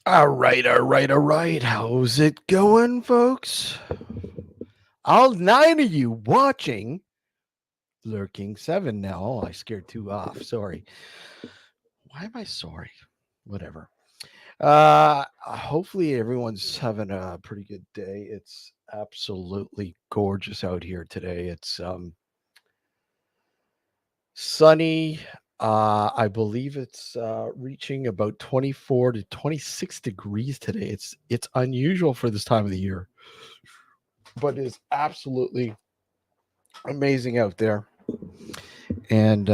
All right, all right, all right. How's it going, folks? All nine of you watching Lurking 7 now. Oh, I scared two off. Sorry. Why am I sorry? Whatever. Hopefully everyone's having a pretty good day. It's absolutely gorgeous out here today. It's sunny. I believe it's reaching about 24 to 26 degrees today. It's unusual for this time of the year, but it's absolutely amazing out there. And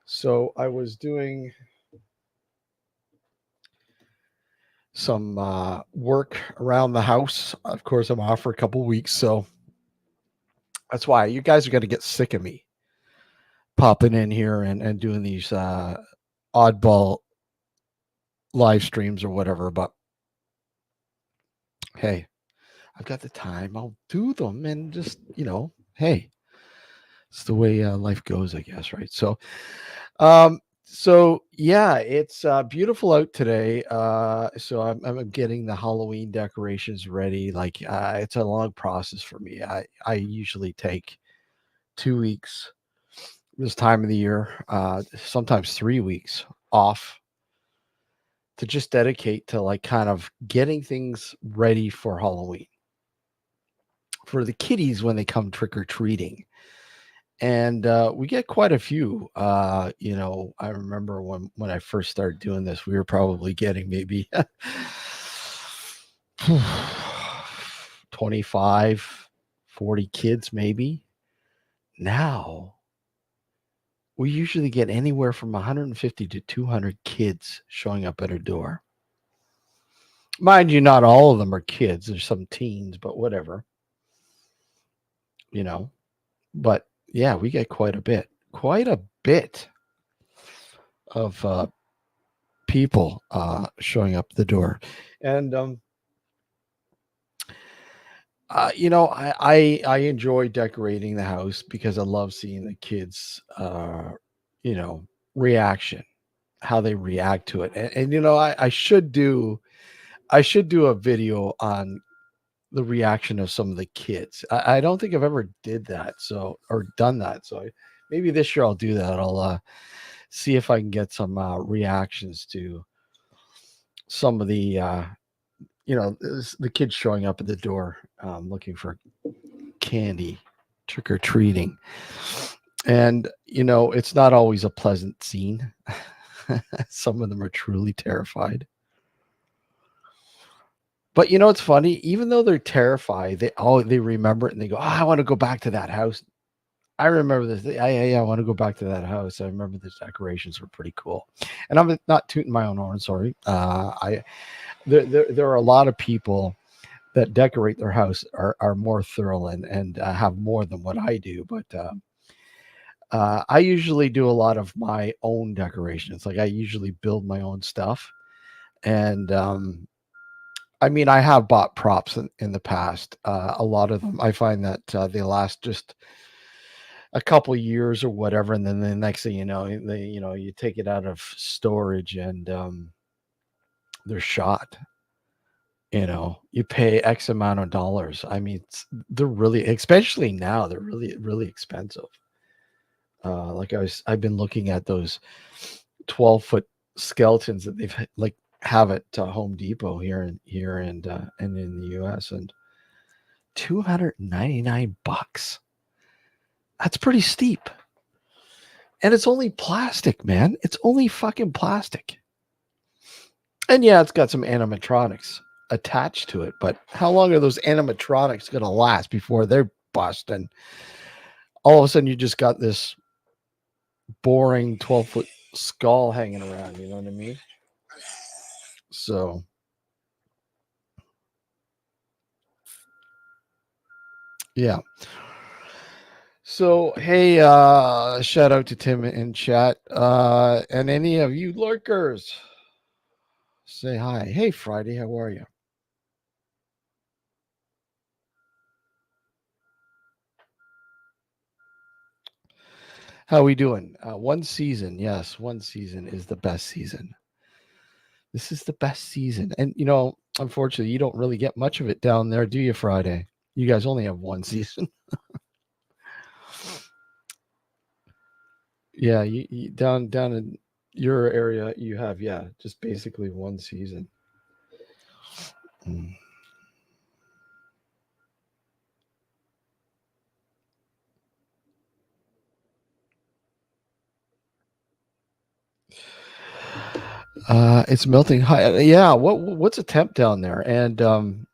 so I was doing some work around the house. Of course, I'm off for a couple weeks, so that's why you guys are going to get sick of me popping in here and doing these oddball live streams or whatever. But hey, I've got the time. I'll do them and just, hey, it's the way life goes, I guess, right? So yeah, it's beautiful out today. So I'm getting the Halloween decorations ready. Like it's a long process for me. I usually take 2 weeks this time of the year, sometimes 3 weeks off to just dedicate to like kind of getting things ready for Halloween for the kiddies when they come trick or treating. And we get quite a few. I remember when I first started doing this, we were probably getting maybe 25, 40 kids, maybe. Now we usually get anywhere from 150 to 200 kids showing up at our door. Mind you, not all of them are kids. There's some teens, but whatever, you know. But yeah, we get quite a bit of people showing up the door. And I enjoy decorating the house because I love seeing the kids you know reaction, how they react to it. And I should do a video on the reaction of some of the kids. I don't think I've ever did that, so or done that. So maybe this year I'll do that. I'll see if I can get some reactions to some of the the kids showing up at the door looking for candy, trick or treating. And it's not always a pleasant scene. Some of them are truly terrified. But it's funny, even though they're terrified, they remember it and they go, "Oh, I want to go back to that house. I remember this. I want to go back to that house. I remember the decorations were pretty cool." And I'm not tooting my own horn, sorry. I there are a lot of people that decorate their house are more thorough and have more than what I do. But I usually do a lot of my own decorations. Like I usually build my own stuff, and I mean I have bought props in the past. A lot of them I find that they last just a couple years or whatever, and then the next thing you know, you take it out of storage and they're shot. You pay X amount of dollars. I mean, they're really, especially now, they're really, really expensive. Like I've been looking at those 12-foot skeletons that they've like have at Home Depot here and in the U.S. and $299. That's pretty steep, and it's only plastic, man. It's only fucking plastic. And yeah, it's got some animatronics attached to it, but how long are those animatronics going to last before they're bust? And all of a sudden, you just got this boring 12-foot skull hanging around. You know what I mean? So, yeah. So, hey, shout out to Tim in chat. And any of you lurkers, say hi. Hey, Friday, how are you? How we doing? One season, yes, one season is the best season. This is the best season. And unfortunately, you don't really get much of it down there, do you, Friday? You guys only have one season. Yeah, you down in your area, you have, yeah, just basically one season. Mm. It's melting high. Yeah, what's a temp down there? And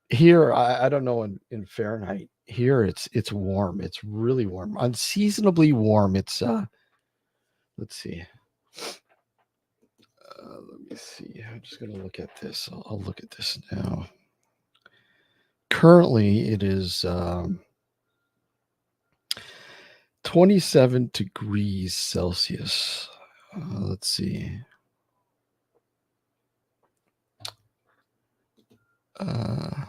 here, I don't know in Fahrenheit. Here, it's warm. It's really warm, unseasonably warm. It's let's see. Let me see. I'm just gonna look at this. I'll look at this now. Currently, it is 27 degrees Celsius. Let's see. Uh,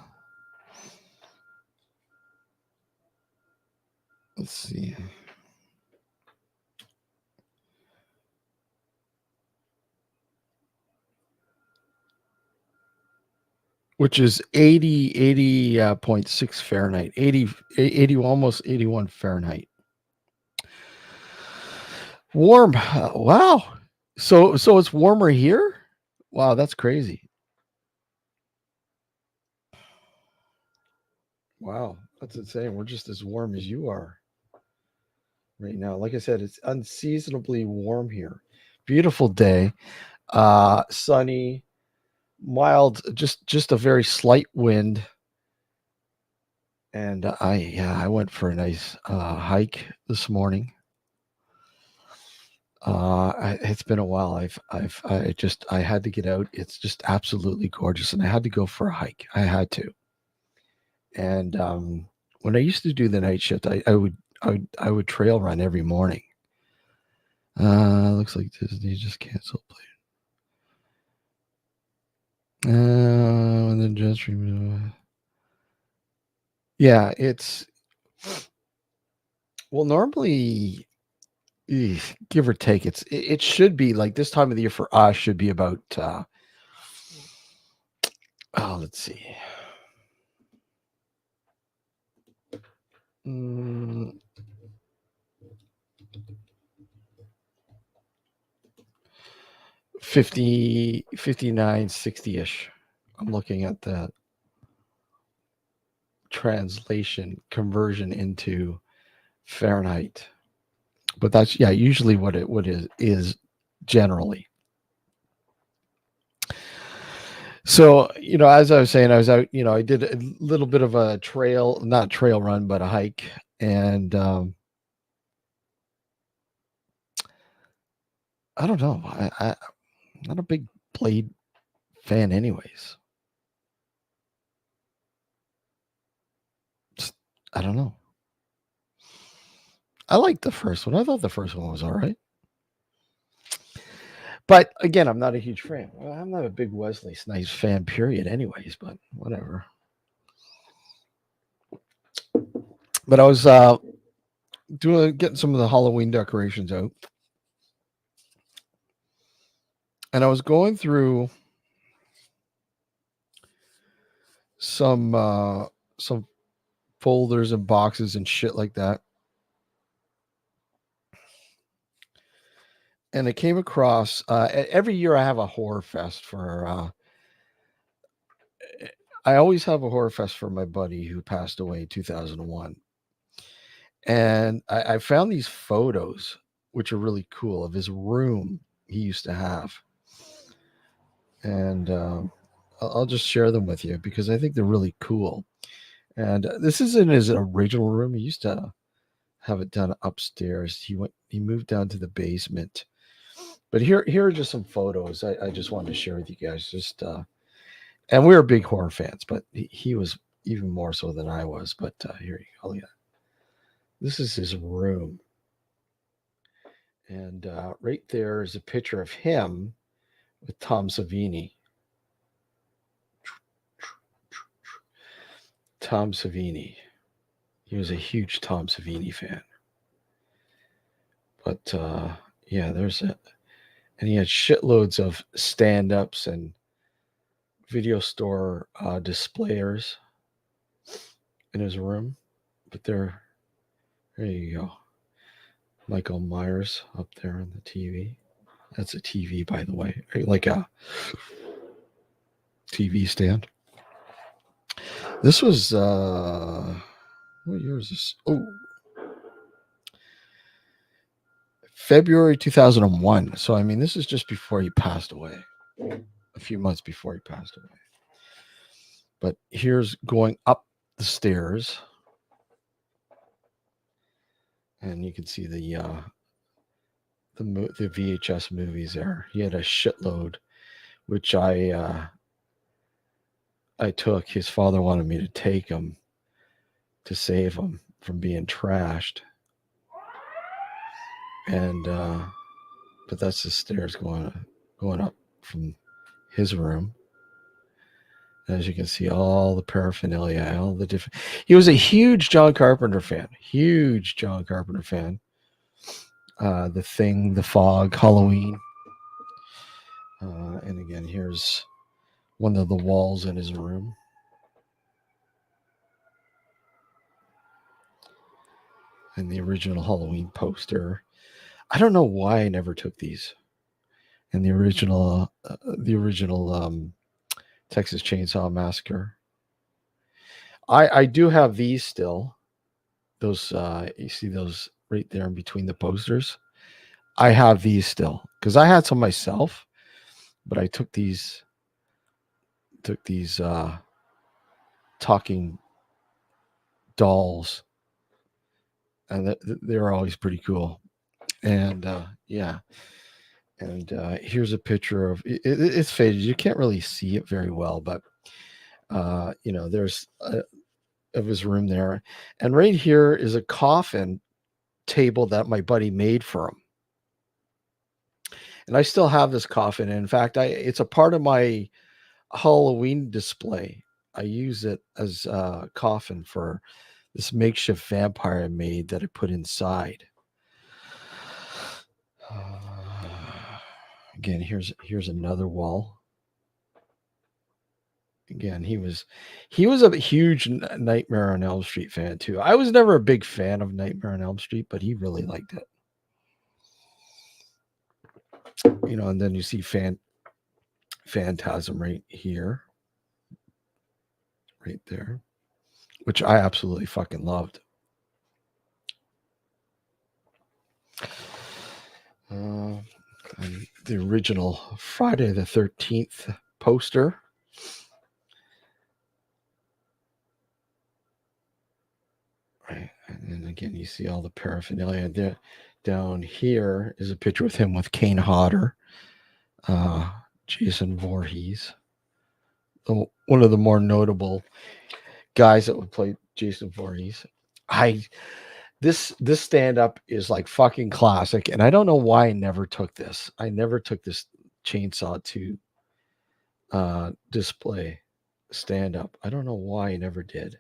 let's see. Which is 80.6 Fahrenheit, 80, almost 81 Fahrenheit. Warm. Wow. So it's warmer here? Wow, that's crazy. Wow, that's insane. We're just as warm as you are right now. Like I said, it's unseasonably warm here. Beautiful day. Sunny, mild, just a very slight wind. And I went for a nice hike this morning. It's been a while. I had to get out. It's just absolutely gorgeous, and I had to go for a hike. I had to. And when I used to do the night shift, I would trail run every morning. Looks like Disney just canceled. And then just yeah, it's well normally give or take. It should be like this time of the year for us should be about let's see. 50, 59, 60-ish. I'm looking at the translation conversion into Fahrenheit. But that's yeah, usually what is generally. So, as I was saying, I was out, I did a little bit of a trail, not trail run, but a hike. And I don't know. I'm not a big Blade fan, anyways. I don't know. I liked the first one. I thought the first one was all right. But again, I'm not a huge fan. Well, I'm not a big Wesley Snipes fan, period, anyways, but whatever. But I was getting some of the Halloween decorations out. And I was going through some folders and boxes and shit like that. And I came across every year I have a horror fest for I always have a horror fest for my buddy who passed away in 2001. And I found these photos which are really cool of his room he used to have. And I'll just share them with you because I think they're really cool. And this isn't his original room. He used to have it done upstairs. He moved down to the basement. But here are just some photos I just wanted to share with you guys. Just and we were big horror fans, but he was even more so than I was. But here you go. Yeah, this is his room, and right there is a picture of him with Tom Savini. Tom Savini. He was a huge Tom Savini fan. But yeah, there's it. And he had shitloads of stand-ups and video store displayers in his room. But there you go. Michael Myers up there on the TV. That's a TV, by the way, like a TV stand. This was what year is this? Oh, February 2001. So I mean, this is just before he passed away. A few months before he passed away. But here's going up the stairs, and you can see the VHS movies there. He had a shitload, which I took. His father wanted me to take them to save them from being trashed. And but that's the stairs going up from his room. As you can see, all the paraphernalia, all the different. He was a huge John Carpenter fan. Huge John Carpenter fan. The Thing, The Fog, Halloween. And again, here's one of the walls in his room. And the original Halloween poster. I don't know why I never took these. And the original Texas Chainsaw Massacre. I do have these still. Those you see those right there in between the posters. I have these still because I had some myself, but I took these talking dolls, and they're always pretty cool. And yeah, and here's a picture of it's faded. You can't really see it very well, but there's of his room there, and right here is a coffin table that my buddy made for him. And I still have this coffin. And in fact, it's a part of my Halloween display. I use it as a coffin for this makeshift vampire I made that I put inside. Again, here's another wall. Again, he was a huge Nightmare on Elm Street fan too. I was never a big fan of Nightmare on Elm Street, but he really liked it. And then you see Phantasm right here, right there, which I absolutely fucking loved. And the original Friday the 13th poster. Right. And then again, you see all the paraphernalia there. Down here is a picture with him with Kane Hodder, Jason Voorhees, one of the more notable guys that would play Jason Voorhees. This stand-up is like fucking classic, and I don't know why I never took this. I never took this chainsaw to display stand-up. I don't know why I never did.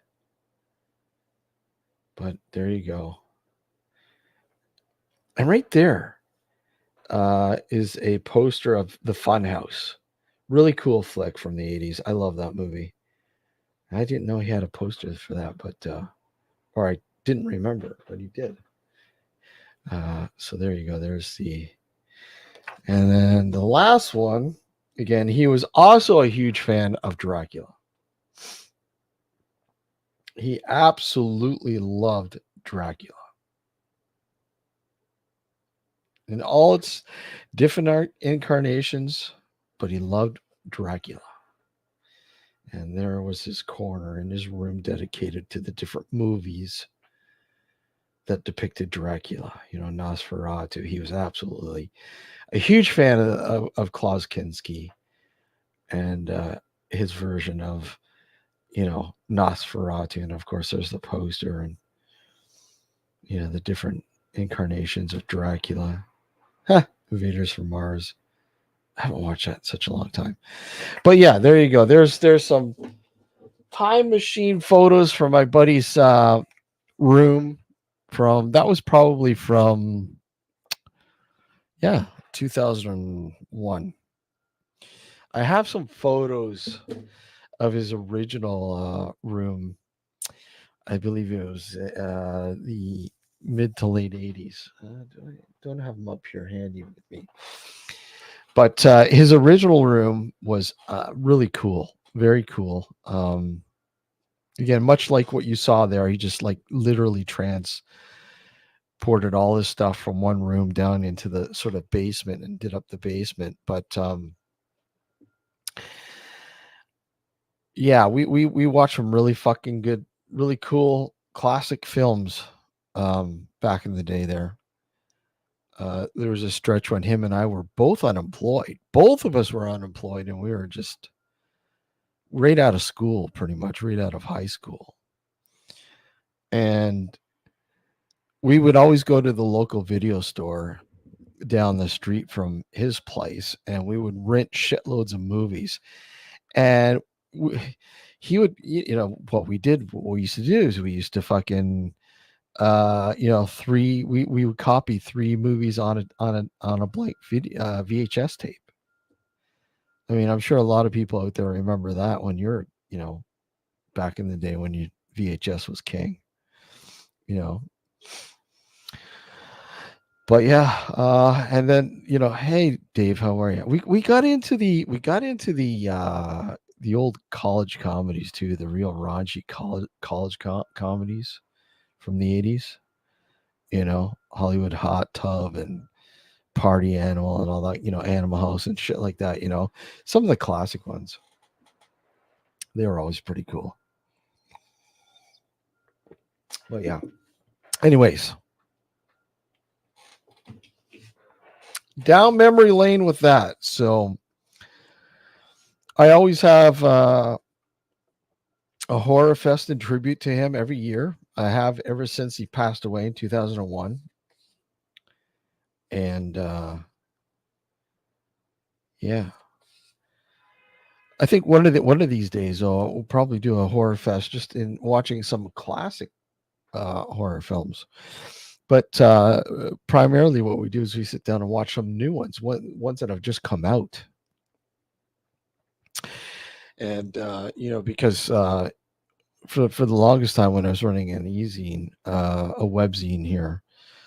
But there you go. And right there is a poster of The Funhouse. Really cool flick from the 80s. I love that movie. I didn't know he had a poster for that, but or I didn't remember, but he did. So there you go. And then the last one, again, he was also a huge fan of Dracula. He absolutely loved Dracula. In all its different incarnations, but he loved Dracula. And there was his corner in his room dedicated to the different movies that depicted Dracula. Nosferatu. He was absolutely a huge fan of Klaus Kinski and his version of, Nosferatu. And of course, there's the poster and, the different incarnations of Dracula. Invaders from Mars. I haven't watched that in such a long time. But yeah, there you go. There's some time machine photos from my buddy's room that was probably from 2001. I have some photos of his original room. I believe it was the mid to late 80s. Don't have them up here handy with me. But his original room was really cool, very cool. Again, much like what you saw there, he just like literally transported all his stuff from one room down into the sort of basement and did up the basement. But yeah, we watched some really fucking good, really cool classic films back in the day there. There was a stretch when him and I were both unemployed. Both of us were unemployed, and we were just right out of school, pretty much right out of high school. And we would always go to the local video store down the street from his place, and we would rent shitloads of movies. And we, he would, what we used to do is we used to fucking we would copy three movies on a blank video VHS tape. I mean, I'm sure a lot of people out there remember that when you're, back in the day when VHS was king, you know. But yeah, and then hey Dave, how are you? We got into the old college comedies too, the real raunchy comedies from the 80s. Hollywood Hot Tub and Party Animal and all that, Animal House and shit like that. Some of the classic ones. They were always pretty cool. But yeah. Anyways, down memory lane with that. So I always have a horror fest in tribute to him every year. I have ever since he passed away in 2001. And yeah. I think one of these days we'll probably do a horror fest just in watching some classic horror films. But primarily what we do is we sit down and watch some new ones that have just come out. And because for the longest time when I was running an e-zine, a webzine here,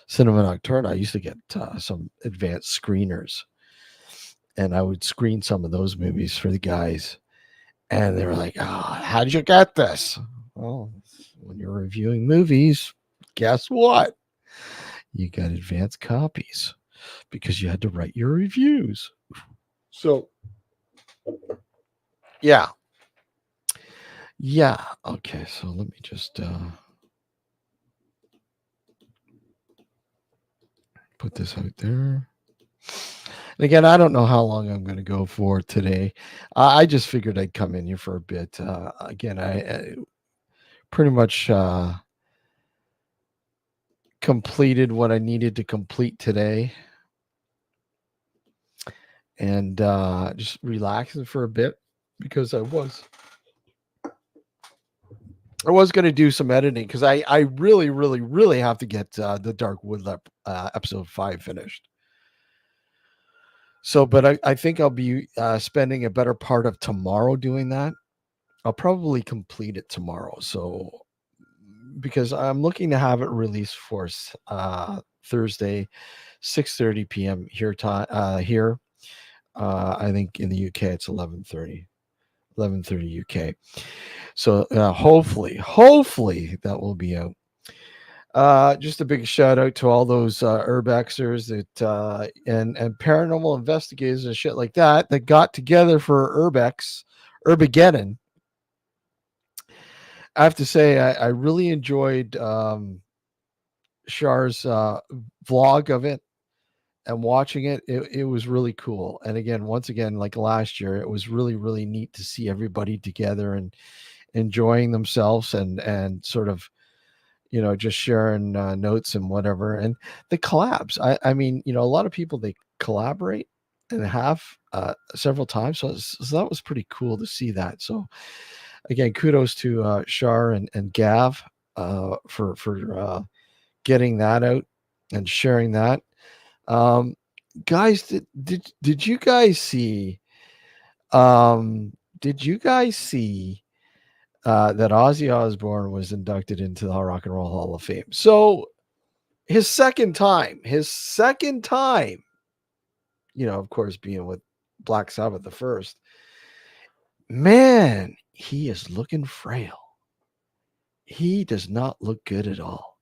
Cinema Nocturnal, I used to get some advanced screeners, and I would screen some of those movies for the guys, and they were like, "Oh, how did you get this?" Well, when you're reviewing movies, guess what? You got advanced copies because you had to write your reviews. So, yeah. Yeah. Okay. So let me just put this out there. And again, I don't know how long I'm going to go for today. I just figured I'd come in here for a bit. Again, I pretty much completed what I needed to complete today. And just relaxing for a bit because I was going to do some editing because I really, really, really have to get the Dark Woodlep episode 5 finished. So, but I think I'll be spending a better part of tomorrow doing that. I'll probably complete it tomorrow. So, because I'm looking to have it released for Thursday, 6:30 p.m. here time here. I think in the UK it's 11:30 UK. So hopefully that will be out. Just a big shout out to all those urbexers that and paranormal investigators and shit like that got together for Urbageddon. I have to say I really enjoyed Char's vlog of it and watching it. It was really cool. And again, once again, like last year, it was really, really neat to see everybody together and enjoying themselves and sort of just sharing notes and whatever. And the collabs, I mean, a lot of people, they collaborate and have several times, so that was pretty cool to see that. So again, kudos to Shar and Gav for getting that out and sharing that. guys, did you guys see? Um, did you guys see that Ozzy Osbourne was inducted into the Rock and Roll Hall of Fame? So his second time, of course, being with Black Sabbath the first, man, he is looking frail. He does not look good at all.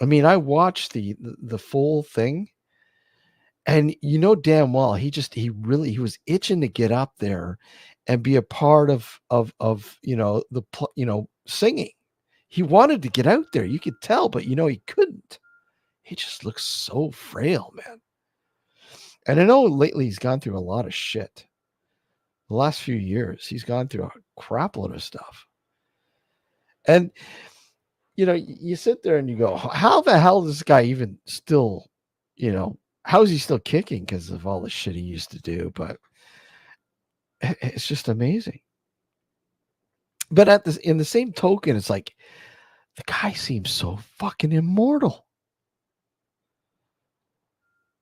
I mean, I watched the full thing, and damn well he was itching to get up there and be a part of singing. He wanted to get out there. You could tell, but he couldn't. He just looks so frail, man. And I know lately he's gone through a lot of shit. The last few years, he's gone through a crap load of stuff. And you sit there and you go, how the hell is this guy even still, how is he still kicking because of all the shit he used to do? But it's just amazing. But in the same token, it's like the guy seems so fucking immortal.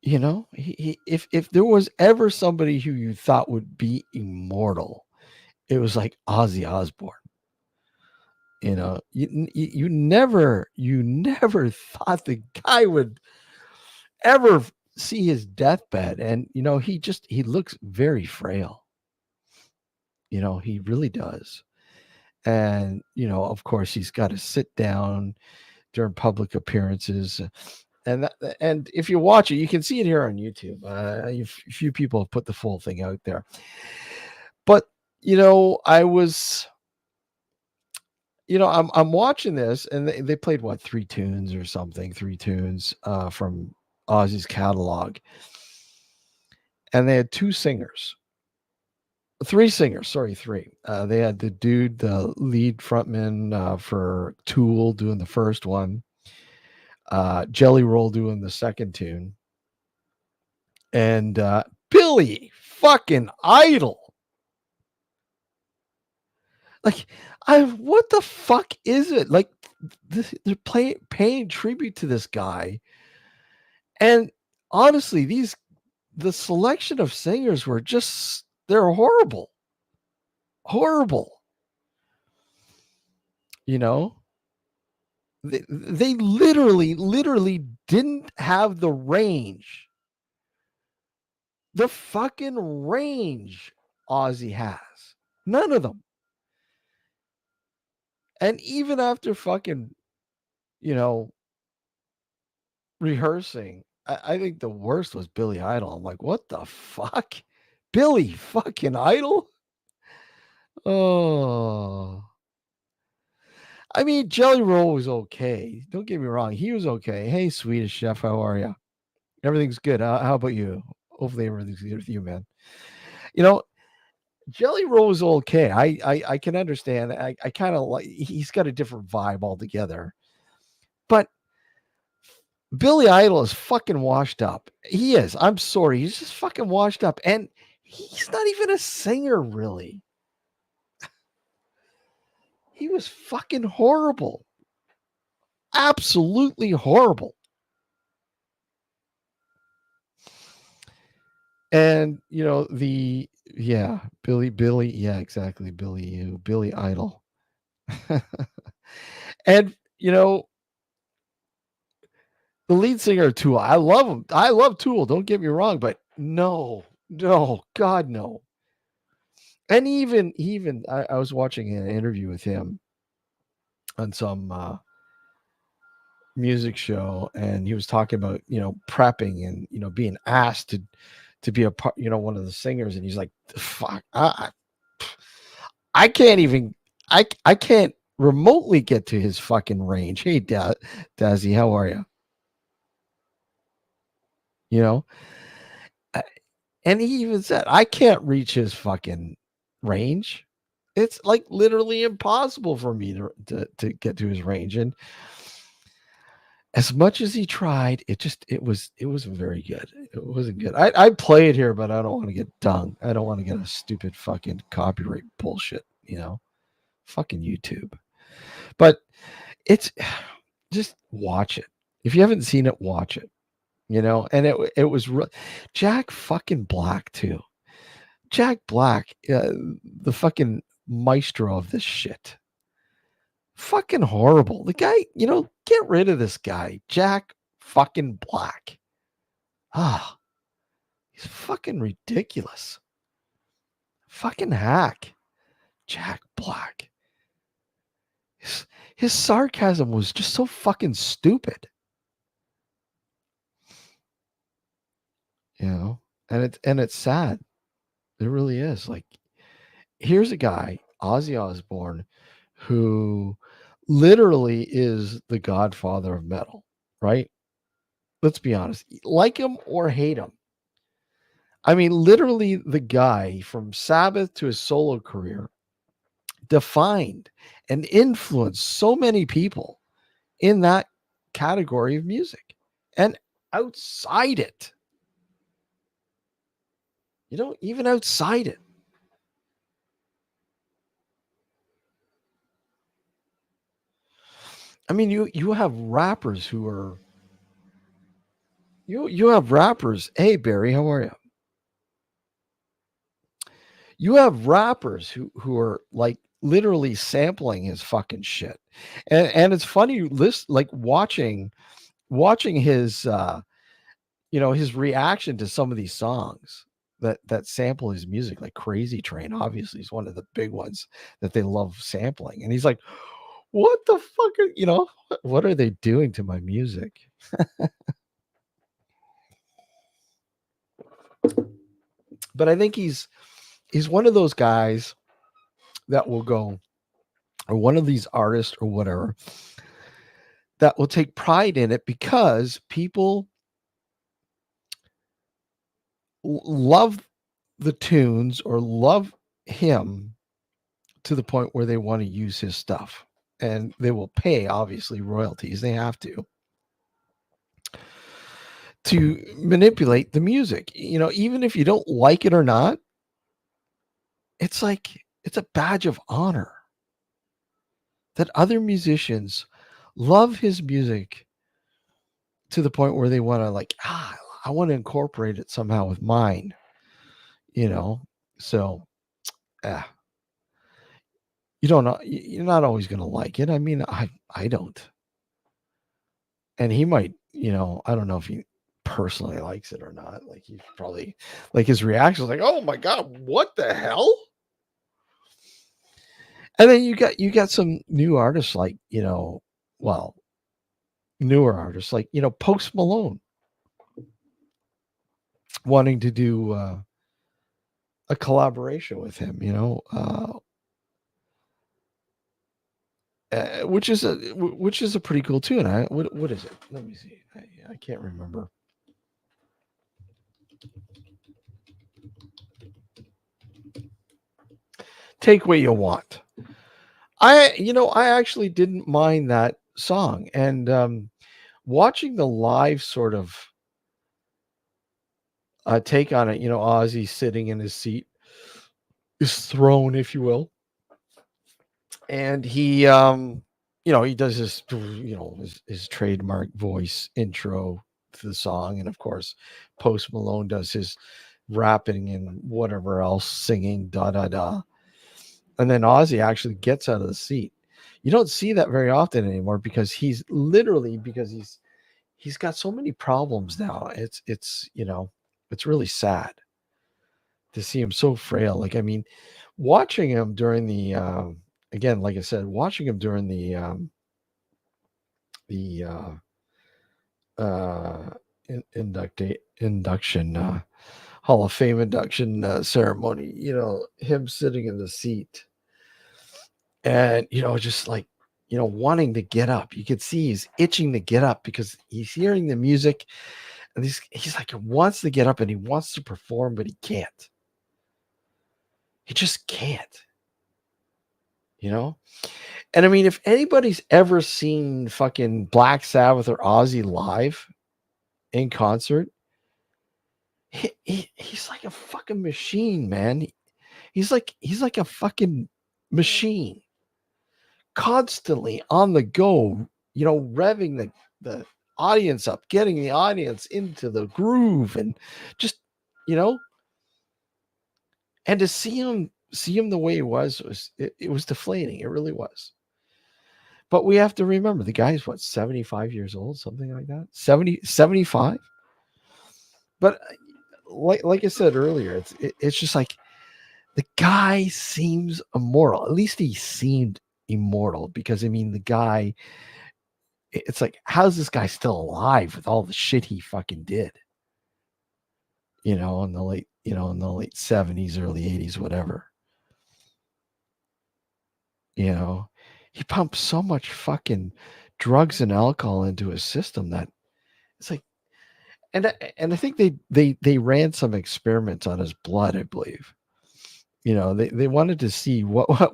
If there was ever somebody who you thought would be immortal, it was like Ozzy Osbourne. You never thought the guy would ever see his deathbed, and he looks very frail. He really does. And of course, he's got to sit down during public appearances. And if you watch it, you can see it here on YouTube. A few people have put the full thing out there. But I was, I'm watching this, and they played what, three tunes from Ozzy's catalog, and they had three singers. Sorry, three. They had the dude, the lead frontman for Tool, doing the first one. Jelly Roll doing the second tune, and Billy fucking Idol. Like, what the fuck is it? Like, they're paying tribute to this guy, and honestly, the selection of singers were they're horrible, horrible. They literally didn't have the range. The fucking range Ozzy has. None of them. And even after fucking, rehearsing, I think the worst was Billy Idol. I'm like, what the fuck? Billy fucking Idol? Oh. I mean, Jelly Roll was okay. Don't get me wrong. He was okay. Hey, Swedish Chef, how are you? Everything's good. How about you? Hopefully everything's good with you, man. Jelly Roll was okay. I can understand. I kind of like, he's got a different vibe altogether. But Billy Idol is fucking washed up. He is. I'm sorry. He's just fucking washed up. And he's not even a singer, really. He was fucking horrible. Absolutely horrible. And Billy, yeah, exactly. Billy Idol. And the lead singer of Tool, I love him. I love Tool. Don't get me wrong, but no, God, no. And even I was watching an interview with him on some music show, and he was talking about prepping and being asked to be a part, one of the singers, and he's like, "Fuck, I can't even, I can't remotely get to his fucking range." Hey, Dazzy, how are you? You know, Uh, and he even said, "I can't reach his fucking range. It's like literally impossible for me to get to his range." And as much as he tried, it wasn't very good. It wasn't good. I'd play it here, but I don't want to get dung. I don't want to get a stupid fucking copyright bullshit, fucking YouTube. But it's just watch it. If you haven't seen it, watch it. And it was Jack fucking Black too. Jack Black, the fucking maestro of this shit. Fucking horrible. The guy, get rid of this guy, Jack fucking Black. Ah, he's fucking ridiculous. Fucking hack. Jack Black. His sarcasm was just so fucking stupid. And it's sad. It really is. Like, here's a guy, Ozzy Osbourne, who literally is the godfather of metal, right? Let's be honest. Like him or hate him. I mean, literally the guy from Sabbath to his solo career defined and influenced so many people in that category of music and outside it. Even outside it. I mean, you have rappers who are you have rappers. Hey Barry, how are you? You have rappers who are like literally sampling his fucking shit. And it's funny like watching his his reaction to some of these songs that sample his music, like Crazy Train obviously is one of the big ones that they love sampling. And he's like, what the fuck what are they doing to my music? But I think he's one of those guys that will go, or one of these artists or whatever, that will take pride in it because people love the tunes or love him to the point where they want to use his stuff, and they will pay obviously royalties. They have to manipulate the music. Even if you don't like it or not, it's like it's a badge of honor that other musicians love his music to the point where they want to I want to incorporate it somehow with mine. So you don't know, you're not always going to like it. I mean, I don't. And he might, I don't know if he personally likes it or not. Like, he's probably, like, his reaction is like, oh my god, what the hell? And then you got some new artists like, well, newer artists like, Post Malone wanting to do a collaboration with him, which is a pretty cool tune. What is it? Let me see. I can't remember. Take What You Want. I actually didn't mind that song, and watching the live sort of take on it, Ozzy sitting in his seat, his throne, if you will, and he he does his his trademark voice intro to the song, and of course Post Malone does his rapping and whatever else, singing da da da, and then Ozzy actually gets out of the seat. You don't see that very often anymore because he's got so many problems now. It's really sad to see him so frail. Like, I mean, watching him during the again, like I said, watching him during the induction Hall of Fame induction ceremony, him sitting in the seat and just like wanting to get up. You could see he's itching to get up because he's hearing the music, and he's like, he wants to get up and he wants to perform, but he can't. He just can't. And I mean, if anybody's ever seen fucking Black Sabbath or Ozzy live in concert, he's like a fucking machine, man. He's like a fucking machine, constantly on the go, revving the audience up, getting the audience into the groove, and just, you know, and to see him the way he was it was deflating. It really was. But we have to remember the guy's what, 75 years old, something like that. 70, 75. But like I said earlier, it's just like the guy seems immortal. At least he seemed immortal, because I mean the guy, it's like, how's this guy still alive with all the shit he fucking did? In the late 70s, early 80s, whatever. You know, he pumped so much fucking drugs and alcohol into his system that it's like, and I think they ran some experiments on his blood, I believe. They wanted to see what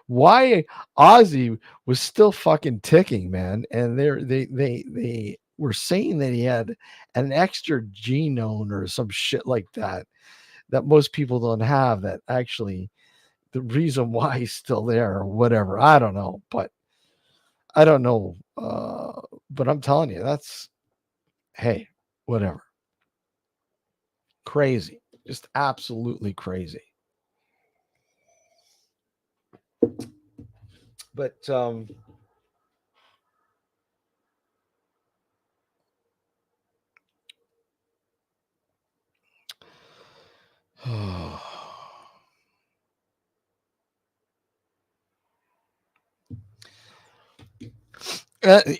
why Ozzy was still fucking ticking, man. And they were saying that he had an extra genome or some shit like that that most people don't have, that actually the reason why he's still there or whatever. I don't know, but I don't know. But I'm telling you, that's, hey, whatever. Crazy. Just absolutely crazy. But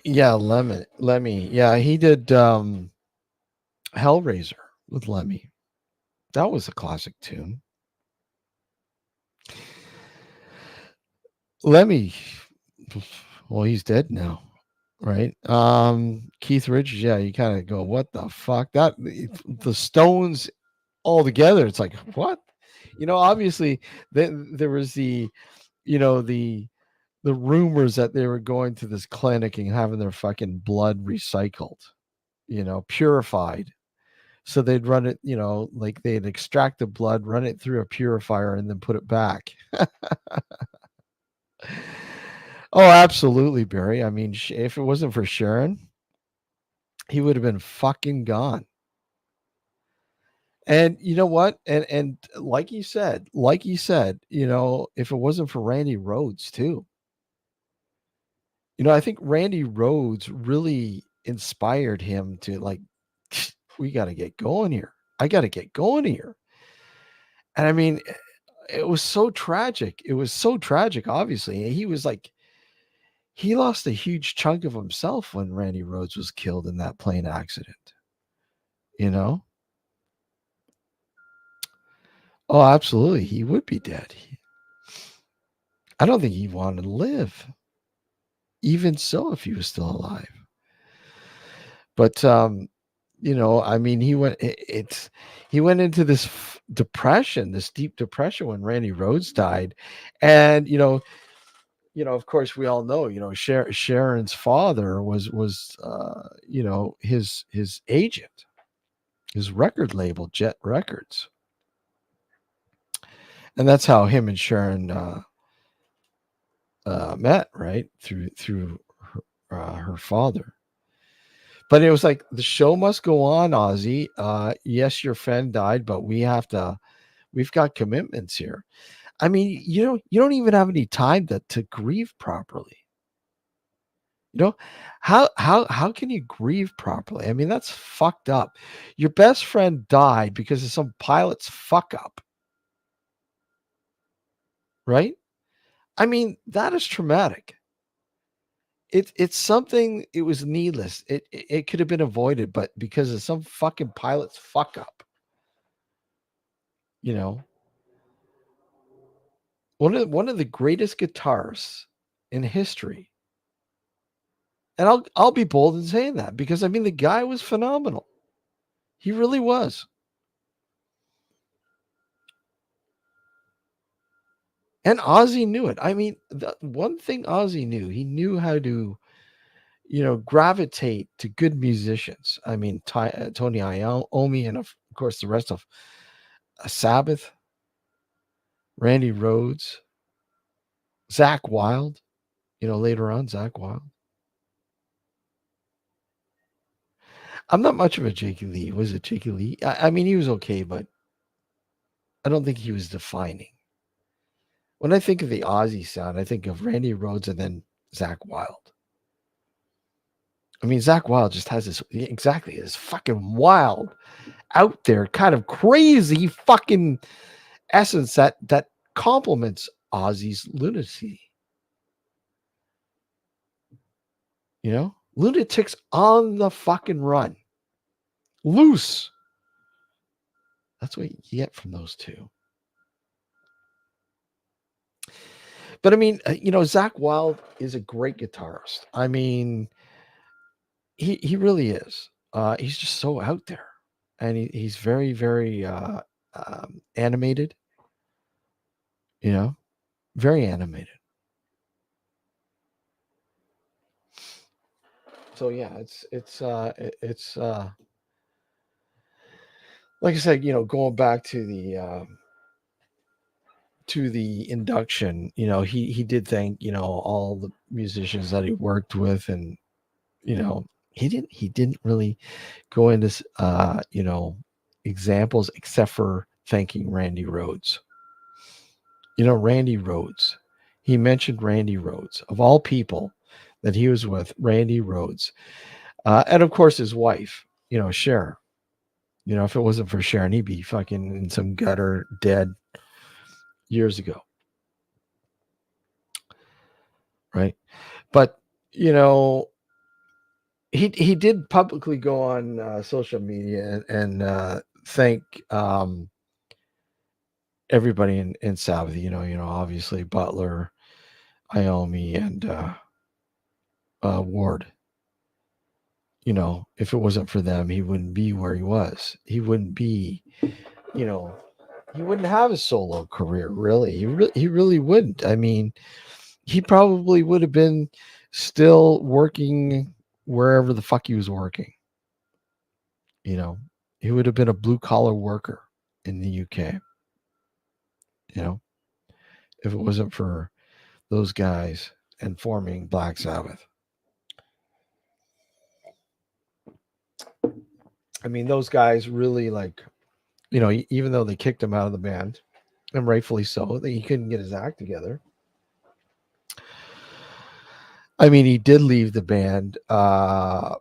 yeah, Lemmy. Yeah, he did Hellraiser with Lemmy. That was a classic tune. Lemmy, well, he's dead now, right? Keith Richards, yeah, you kind of go, what the fuck? That the Stones all together, it's like, what? Obviously there was the the rumors that they were going to this clinic and having their fucking blood recycled, purified. So they'd run it, like they'd extract the blood, run it through a purifier, and then put it back. Oh, absolutely, Barry. I mean, if it wasn't for Sharon, he would have been fucking gone. And you know what? And like you said, if it wasn't for Randy Rhodes too, I think Randy Rhodes really inspired him to, like, we got to get going here. I got to get going here. And I mean, it was so tragic. It was so tragic, obviously. He was like, he lost a huge chunk of himself when Randy Rhodes was killed in that plane accident, you know? Oh, absolutely. He would be dead. I don't think he wanted to live, even so, if he was still alive. But I mean, he went into this depression, this deep depression when Randy Rhodes died. And of course, we all know, Sharon's father was his agent, his record label, Jet Records. And that's how him and Sharon met, right? Through her father. But it was like, the show must go on, Ozzy. Yes, your friend died, but we've got commitments here. I mean, you don't even have any time to grieve properly. You know, how can you grieve properly? I mean, that's fucked up. Your best friend died because of some pilot's fuck up, right? I mean, that is traumatic. It's something, it was needless. It could have been avoided, but because of some fucking pilot's fuck up, you know, one of the greatest guitarists in history. And I'll be bold in saying that, because I mean the guy was phenomenal. He really was. And Ozzy knew it. I mean, the one thing Ozzy knew, he knew how to, gravitate to good musicians. I mean, Tony Iommi, and of course the rest of Sabbath, Randy Rhodes, Zach Wild. Later on, Zach Wild. I'm not much of a Jakey Lee. Was it Jakey Lee? I mean, he was okay, but I don't think he was defining. When I think of the Aussie sound, I think of Randy Rhoads and then Zach Wild. I mean, Zach Wild just has this fucking wild, out there, kind of crazy fucking essence that complements Ozzy's lunacy. You know, lunatics on the fucking run, loose. That's what you get from those two. But I mean, Zach Wild is a great guitarist. I mean, he really is. He's just so out there, and he's very very animated. You know, very animated. So yeah, it's like I said, going back to the induction, he did thank, all the musicians that he worked with, and he didn't really go into examples except for thanking Randy Rhoads. Randy Rhoads. He mentioned Randy Rhoads of all people that he was with, Randy Rhoads, and of course his wife, Sharon. If it wasn't for Sharon, he'd be fucking in some gutter, dead years ago, right? But you know, he did publicly go on social media and thank everybody in Sabbath. Obviously Butler, Iommi, and Ward. If it wasn't for them, he wouldn't be where he was. He wouldn't be, you know, he wouldn't have a solo career. Really, he really wouldn't. I mean, he probably would have been still working wherever the fuck he was working. He would have been a blue collar worker in the UK. If it wasn't for those guys and forming Black Sabbath. I mean, those guys really, like, even though they kicked him out of the band, and rightfully so, he couldn't get his act together. I mean, he did leave the band.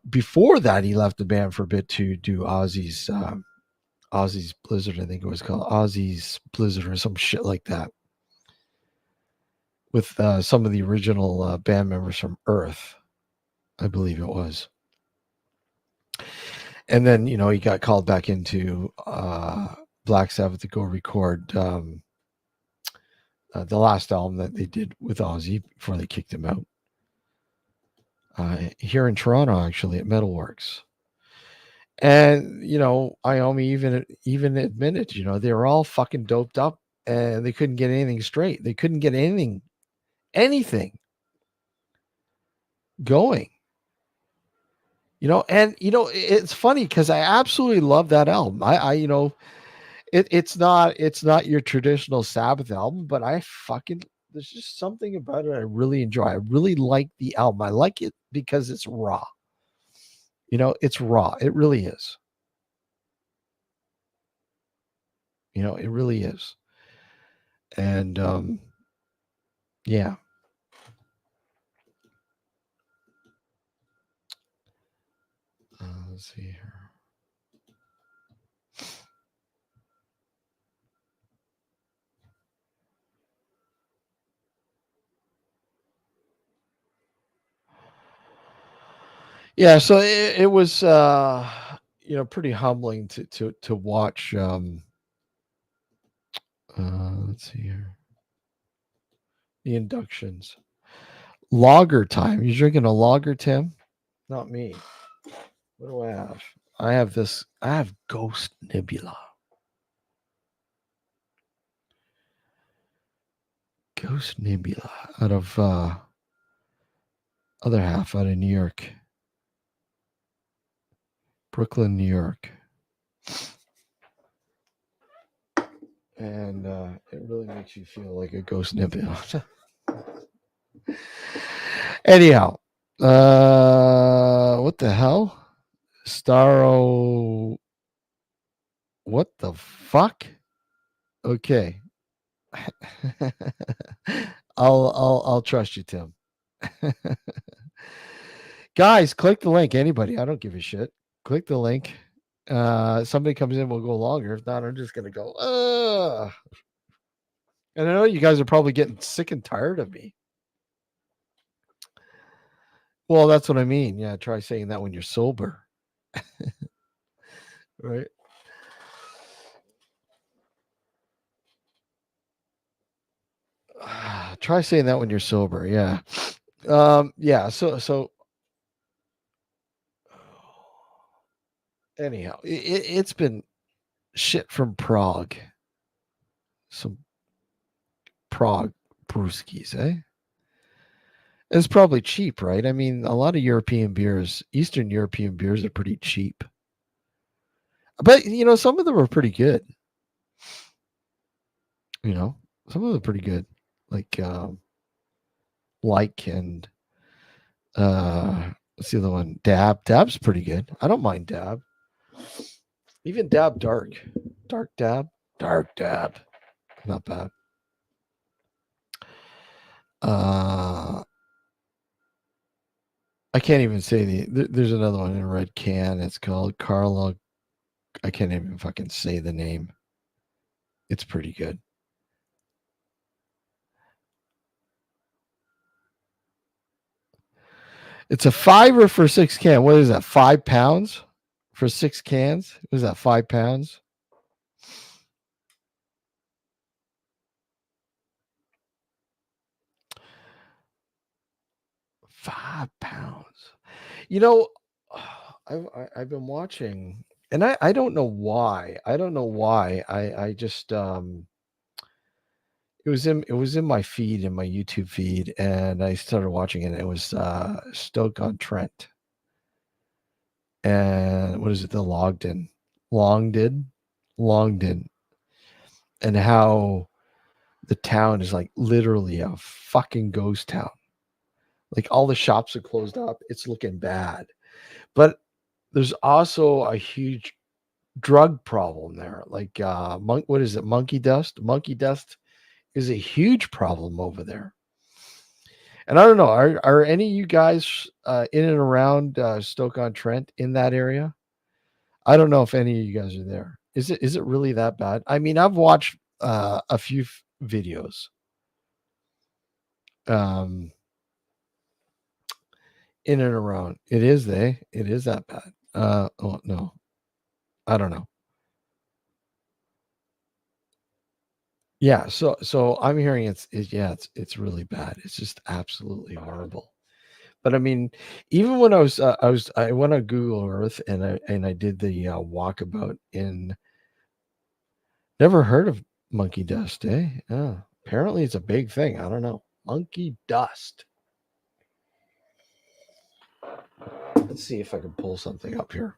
Before that, he left the band for a bit to do Ozzy's Blizzard, I think it was called Ozzy's Blizzard or some shit like that, with some of the original band members from Earth, I believe it was. And then, he got called back into Black Sabbath to go record the last album that they did with Ozzy before they kicked him out. Here in Toronto, actually, at Metalworks. And, Iommi even admitted, they were all fucking doped up and they couldn't get anything straight. They couldn't get anything going. And it's funny because I absolutely love that album. It's not your traditional Sabbath album, but there's just something about it I really enjoy. I really like the album. I like it because it's raw. It's raw. It really is. It really is. And yeah. Let's see here. Yeah, so it was pretty humbling to watch. Let's see here. The inductions. Lager time. You drinking a lager, Tim? Not me. What do I have? I have Ghost Nebula. Ghost Nebula out of other half out of New York. Brooklyn, New York. And it really makes you feel like a Ghost Nebula. Anyhow, what the hell? Starro. What the fuck? Okay. I'll trust you, Tim. Guys, click the link. Anybody, I don't give a shit. Click the link. Somebody comes in, we'll go longer. If not, I'm just gonna go. And I know you guys are probably getting sick and tired of me. Well, that's what I mean. Yeah, try saying that when you're sober. Right? Try saying that when you're sober. Yeah. Yeah. So anyhow, it's been shit from Prague. Some Prague brewskis, eh? It's probably cheap, right? I mean, a lot of European beers, Eastern European beers are pretty cheap. But some of them are pretty good. Some of them are pretty good. Like and what's the other one? Dab. Dab's pretty good. I don't mind Dab. Even Dab Dark. Dark Dab. Dark Dab. Not bad. I can't even say there's another one in a red can. It's called Carla. I can't even fucking say the name. It's pretty good. It's a $5 for 6 cans. What is that? £5 for 6 cans? Was that £5? £5. I've been watching, and I don't know why. I don't know why. I just it was in my feed, in my YouTube feed, and I started watching it. It was Stoke-on-Trent, and what is it? The Longdon, and how the town is like literally a fucking ghost town. Like all the shops are closed up. It's looking bad, but there's also a huge drug problem there. Like what is it? Monkey dust. Monkey dust is a huge problem over there. And I don't know, are any of you guys in and around Stoke-on-Trent in that area? I don't know if any of you guys are there. Is it really that bad? I mean, I've watched a few videos. Um, in and around. It is that bad. Oh no. I don't know. Yeah, so I'm hearing it's really bad. It's just absolutely horrible. But I mean, even when I went on Google Earth and I did the walkabout in. Never heard of monkey dust, eh? Oh, apparently it's a big thing. I don't know. Monkey dust. Let's see if I can pull something up here.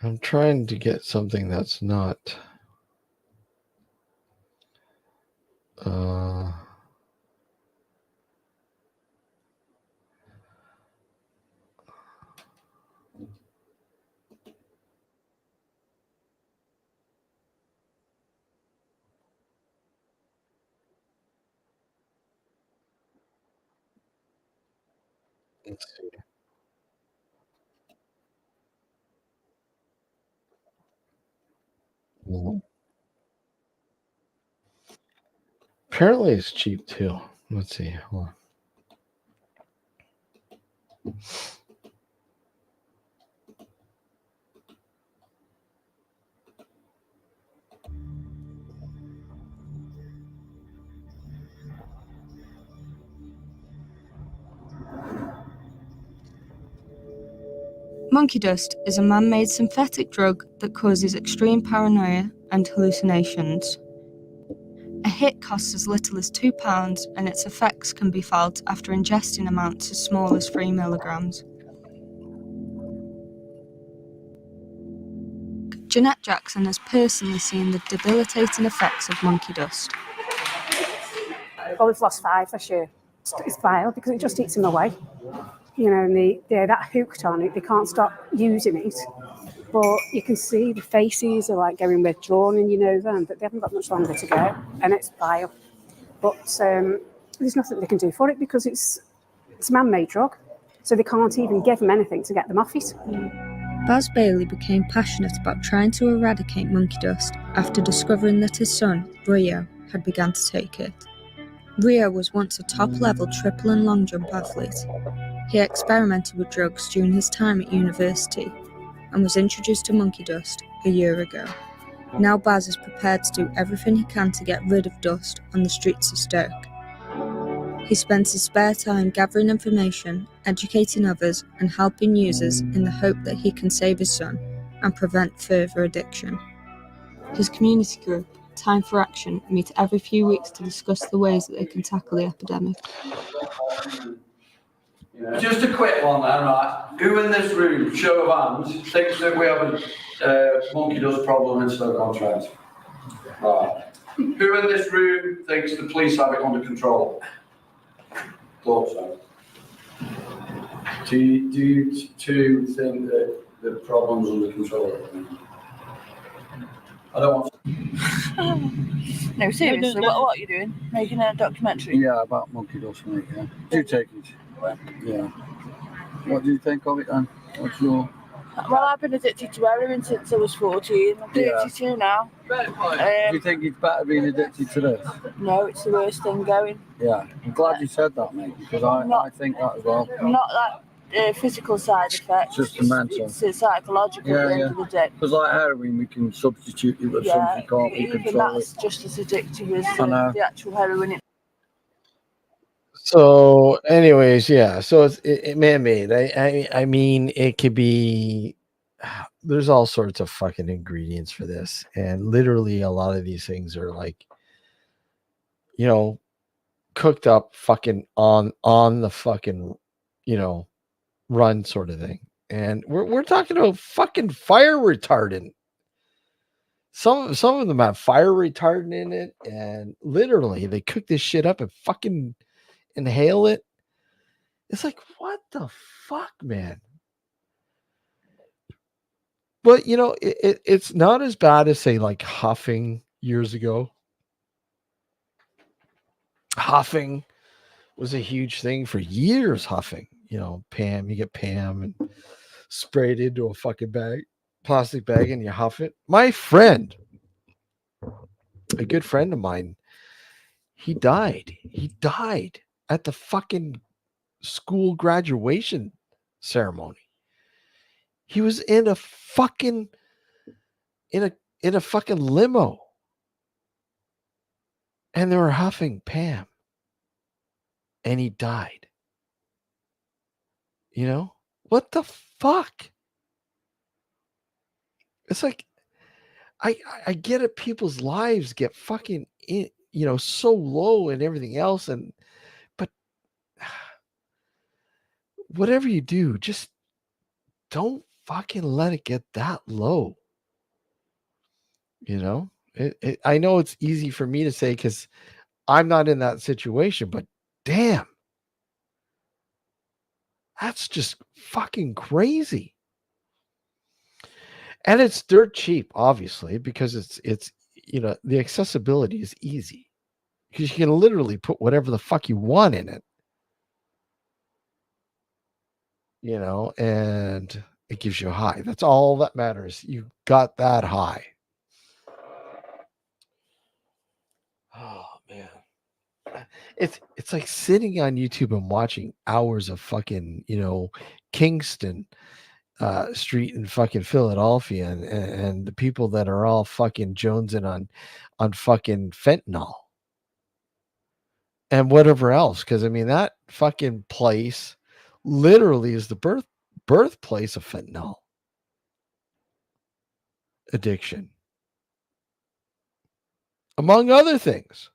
I'm trying to get something that's not. Uh, let's see. Well, apparently it's cheap too. Let's see. Hold on. Monkey dust is a man-made synthetic drug that causes extreme paranoia and hallucinations. A hit costs as little as £2 and its effects can be felt after ingesting amounts as small as 3 milligrams. Jeanette Jackson has personally seen the debilitating effects of monkey dust. Well, we've lost 5 this year. It's vile because it just eats them away. You know, and they're that hooked on it, they can't stop using it. But you can see the faces are like getting withdrawn, and you know them, but they haven't got much longer to go, and it's vile. But there's nothing they can do for it because it's a man-made drug, so they can't even give them anything to get them off it. Baz Bailey became passionate about trying to eradicate monkey dust after discovering that his son, Rio, had begun to take it. Rio was once a top-level triple and long jump athlete. He experimented with drugs during his time at university and was introduced to monkey dust a year ago. Now Baz is prepared to do everything he can to get rid of dust on the streets of Stoke. He spends his spare time gathering information, educating others, and helping users in the hope that he can save his son and prevent further addiction. His community group, Time for Action, meet every few weeks to discuss the ways that they can tackle the epidemic. Just a quick one then, right? Who in this room, show of hands, thinks that we have a monkey dust problem in Stoke-on-Trent? Right. Who in this room thinks the police have it under control? Thought so. Do you two think that the problem's under control? I don't want to. No, seriously, what are you doing? Making a documentary? Yeah, about monkey dust, mate, yeah. Do you take it? Yeah. What do you think of it then? What's your... Well, I've been addicted to heroin since I was 14. I'm 32 now. Do you think it's better being addicted to this? No, it's the worst thing going. Yeah. I'm glad you said that, mate, because I think that as well. Not that physical side effects. Just the mental. It's psychological at the end of the day. Because like heroin, we can substitute it with something, can't we? Even Control that's it. just as addictive as the actual heroin. So, anyways, yeah. So it's man-made. I mean, it could be. There's all sorts of fucking ingredients for this, and literally a lot of these things are like, you know, cooked up fucking on the fucking, you know, run sort of thing. And we're talking about fucking fire retardant. Some of them have fire retardant in it, and literally they cook this shit up and fucking inhale it. It's like, what the fuck, man? But you know, it's not as bad as say like huffing years ago. Huffing was a huge thing for years. Huffing, you know, Pam, you get Pam and spray it into a fucking bag, plastic bag, and you huff it. My friend, a good friend of mine, he died. He died at the fucking school graduation ceremony. He was in a fucking in a fucking limo, and they were huffing Pam, and he died. You know what the fuck? It's like I get it. People's lives get fucking in, you know, so low and everything else, but whatever you do, just don't fucking let it get that low. You know, I know it's easy for me to say because I'm not in that situation, but damn, that's just fucking crazy. And it's dirt cheap, obviously, because it's you know, the accessibility is easy because you can literally put whatever the fuck you want in it, you know, and it gives you a high. That's all that matters. You got that high. Oh man. It's like sitting on YouTube and watching hours of fucking, you know, Kingston street in fucking Philadelphia and the people that are all fucking jonesing on fucking fentanyl and whatever else. Cause I mean that fucking place literally is the birthplace of fentanyl addiction, among other things.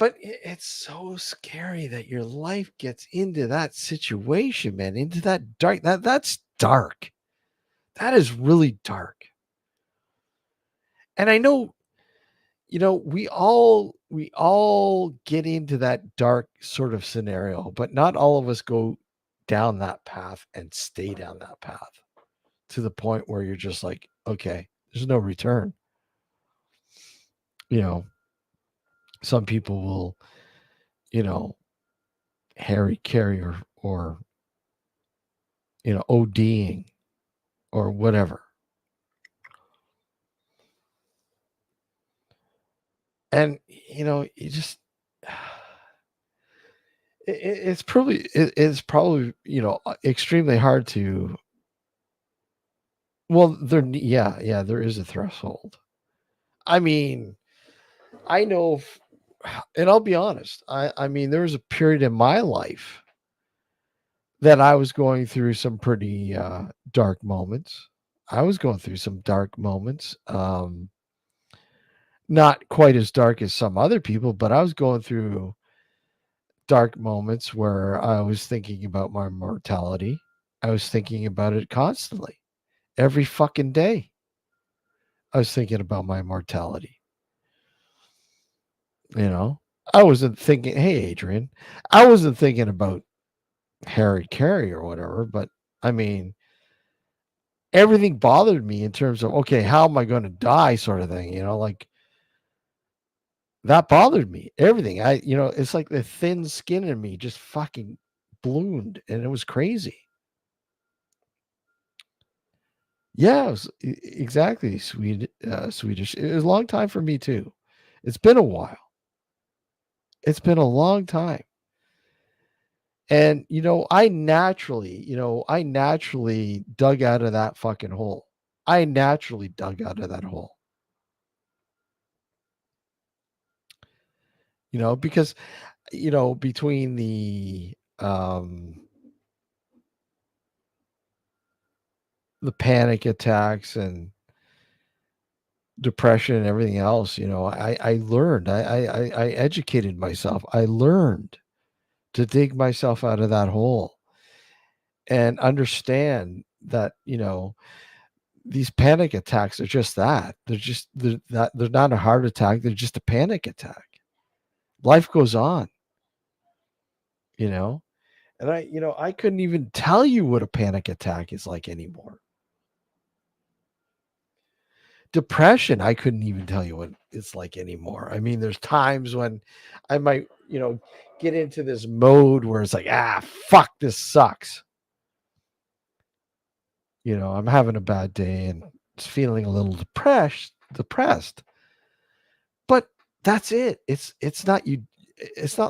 But it's so scary that your life gets into that situation, man, into that dark. That's dark. That is really dark. And I know, we all get into that dark sort of scenario, but not all of us go down that path and stay down that path to the point where you're just like, okay, there's no return. You know, some people will, you know, Harry carry or ODing or whatever. And you just it's probably extremely hard to. Well, yeah, there is a threshold. I mean, I know, and I'll be honest. I mean, there was a period in my life that I was going through some pretty dark moments. I was going through some dark moments. Not quite as dark as some other people, but I was going through dark moments where I was thinking about my mortality. I was thinking about it constantly. Every fucking day. I was thinking about my mortality. You know, I wasn't thinking, hey, Adrian, I wasn't thinking about Harry Carey or whatever, but I mean, everything bothered me in terms of, okay, how am I going to die sort of thing, like that bothered me. Everything. It's like the thin skin in me just fucking ballooned and it was crazy. Yeah, it was exactly Swedish. It was a long time for me too. It's been a while. It's been a long time. And I naturally dug out of that fucking hole. I naturally dug out of that hole. Because between the panic attacks and depression and everything else, I learned. I educated myself. I learned to dig myself out of that hole and understand that these panic attacks are just that. They're not a heart attack. They're just a panic attack. Life goes on, you know. And I couldn't even tell you what a panic attack is like anymore. Depression, I couldn't even tell you what it's like anymore. I mean, there's times when I might, get into this mode where it's like, fuck, this sucks. I'm having a bad day and it's feeling a little depressed. But that's it. It's not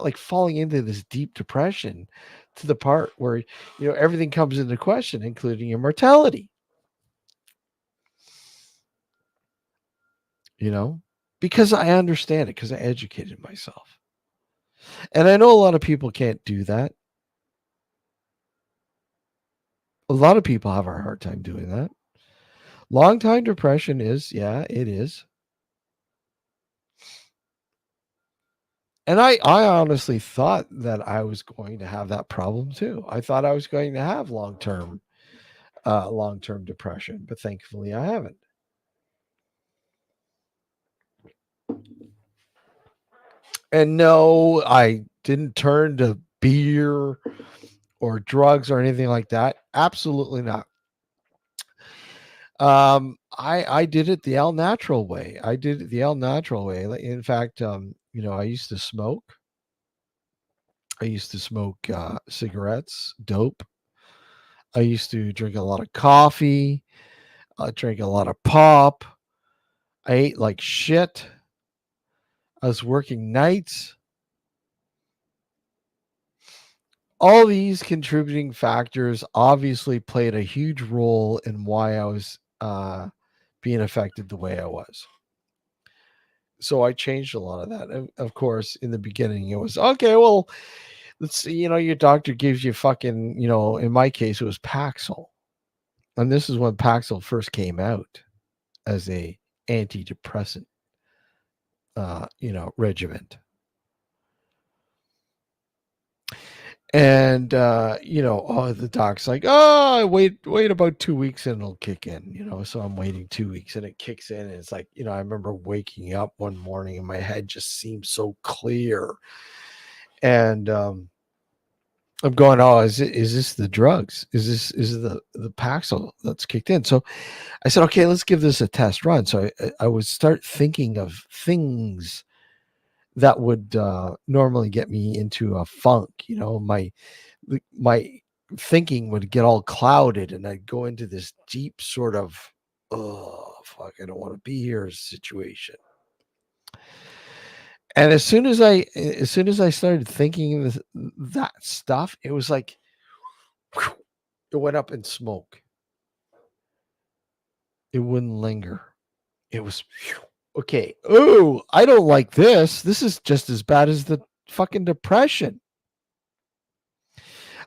like falling into this deep depression to the part where everything comes into question, including your mortality. Because I understand it, because I educated myself. And I know a lot of people can't do that. A lot of people have a hard time doing that. Long time depression it is. And I honestly thought that I was going to have that problem too. I thought I was going to have long-term depression, but thankfully I haven't. And no, I didn't turn to beer or drugs or anything like that. Absolutely not. I did it the all natural way. I did it the all natural way. In fact, I used to smoke. I used to smoke cigarettes, dope. I used to drink a lot of coffee. I drank a lot of pop. I ate like shit. I was working nights. All these contributing factors obviously played a huge role in why I was being affected the way I was. So I changed a lot of that. And of course, in the beginning, it was okay. Well, let's see. Your doctor gives you fucking. In my case, it was Paxil, and this is when Paxil first came out as a antidepressant, regiment. And the doc's like, oh, wait about 2 weeks and it'll kick in. So I'm waiting 2 weeks and it kicks in, and it's like, I remember waking up one morning and my head just seemed so clear. And I'm going, oh, is this the drugs? Is the Paxil that's kicked in? So I said, okay, let's give this a test run. So I would start thinking of things that would normally get me into a funk. My thinking would get all clouded, and I'd go into this deep sort of, oh fuck, I don't want to be here situation. And as soon as I started thinking that stuff, it was like it went up in smoke. It wouldn't linger. It was okay. Oh, I don't like this. This is just as bad as the fucking depression.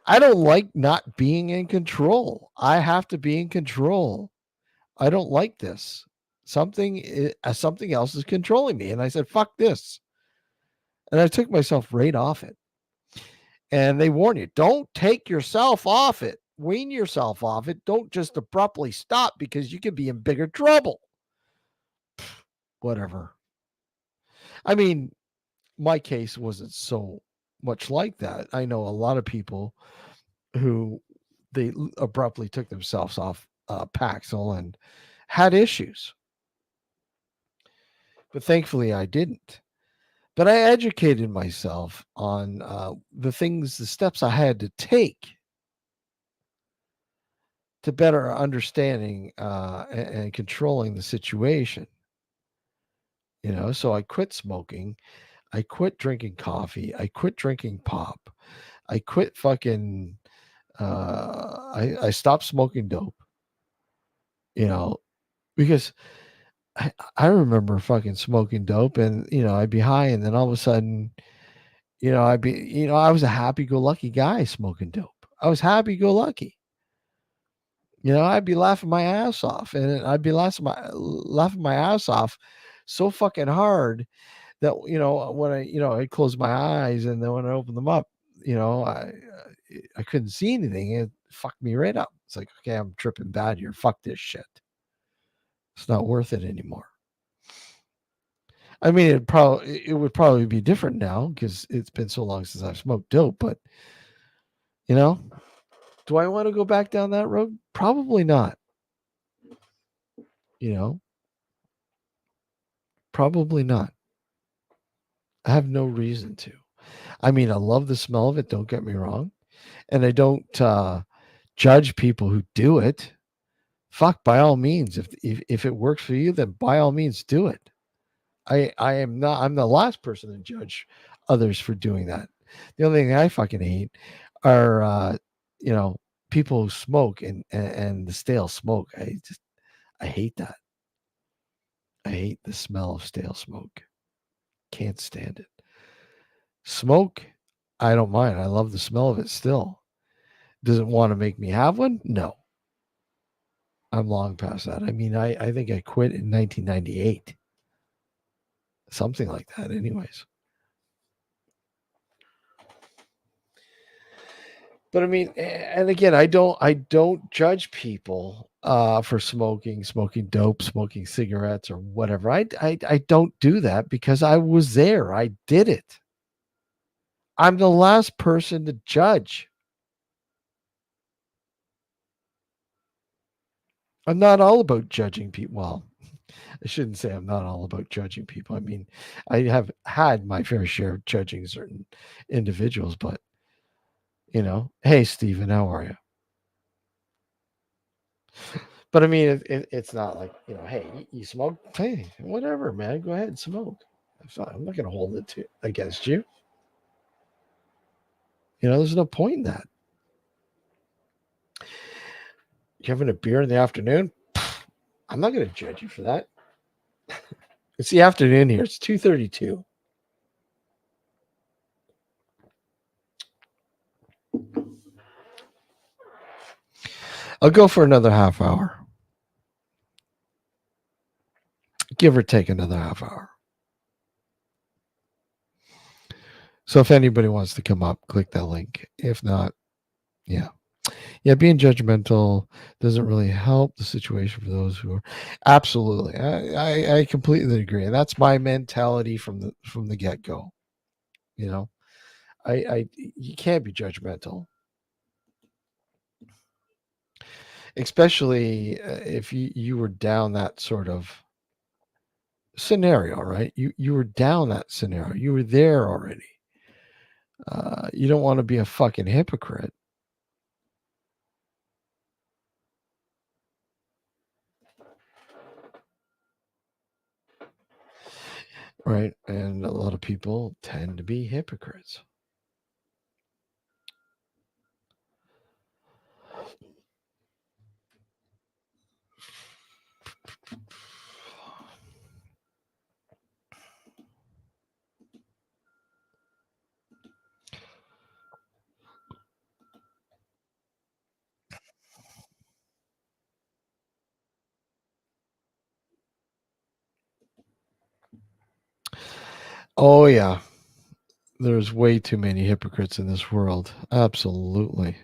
I don't like not being in control. I have to be in control. I don't like this. Something else is controlling me. And I said, fuck this. And I took myself right off it. And they warn you, don't take yourself off it. Wean yourself off it. Don't just abruptly stop, because you could be in bigger trouble. Whatever. I mean, my case wasn't so much like that. I know a lot of people who they abruptly took themselves off Paxil and had issues. But thankfully I didn't. But I educated myself on the steps I had to take to better understanding and controlling the situation. So I quit smoking. I quit drinking coffee. I quit drinking pop. I quit fucking, I stopped smoking dope, because I remember fucking smoking dope, and, I'd be high, and then all of a sudden, I was a happy-go-lucky guy smoking dope. I was happy-go-lucky. I'd be laughing my ass off, and I'd be laughing my ass off so fucking hard that, when I close my eyes, and then when I open them up, I couldn't see anything. It fucked me right up. It's like, okay, I'm tripping bad here. Fuck this shit. It's not worth it anymore. I mean, it would probably be different now, because it's been so long since I've smoked dope. But do I want to go back down that road? Probably not. Probably not. I have no reason to. I mean, I love the smell of it. Don't get me wrong, and I don't judge people who do it. Fuck, by all means, if it works for you, then by all means do it. I'm the last person to judge others for doing that. The only thing I fucking hate are people who smoke and the stale smoke. I hate that. I hate the smell of stale smoke. Can't stand it. Smoke, I don't mind. I love the smell of it still. Does it want to make me have one? No. I'm long past that. I mean, I think I quit in 1998. Something like that, anyways. But I mean, and again, I don't judge people for smoking dope, smoking cigarettes, or whatever. I don't do that, because I was there. I did it. I'm the last person to judge. I'm not all about judging people. Well, I shouldn't say I'm not all about judging people. I mean, I have had my fair share of judging certain individuals, but hey, Stephen, how are you? But I mean, it's not like, hey, you smoke? Hey, whatever, man. Go ahead and smoke. I'm not going to hold it against you. There's no point in that. You having a beer in the afternoon? I'm not going to judge you for that. It's the afternoon here. It's 2:32. I'll go for another half hour. Give or take another half hour. So if anybody wants to come up, click that link. If not, yeah. Yeah, being judgmental doesn't really help the situation for those who are absolutely. I completely agree. And that's my mentality from the get-go. You know, I you can't be judgmental, especially if you were down that sort of scenario, right? You were down that scenario. You were there already. You don't want to be a fucking hypocrite. Right? And a lot of people tend to be hypocrites. Oh yeah. There's way too many hypocrites in this world. Absolutely.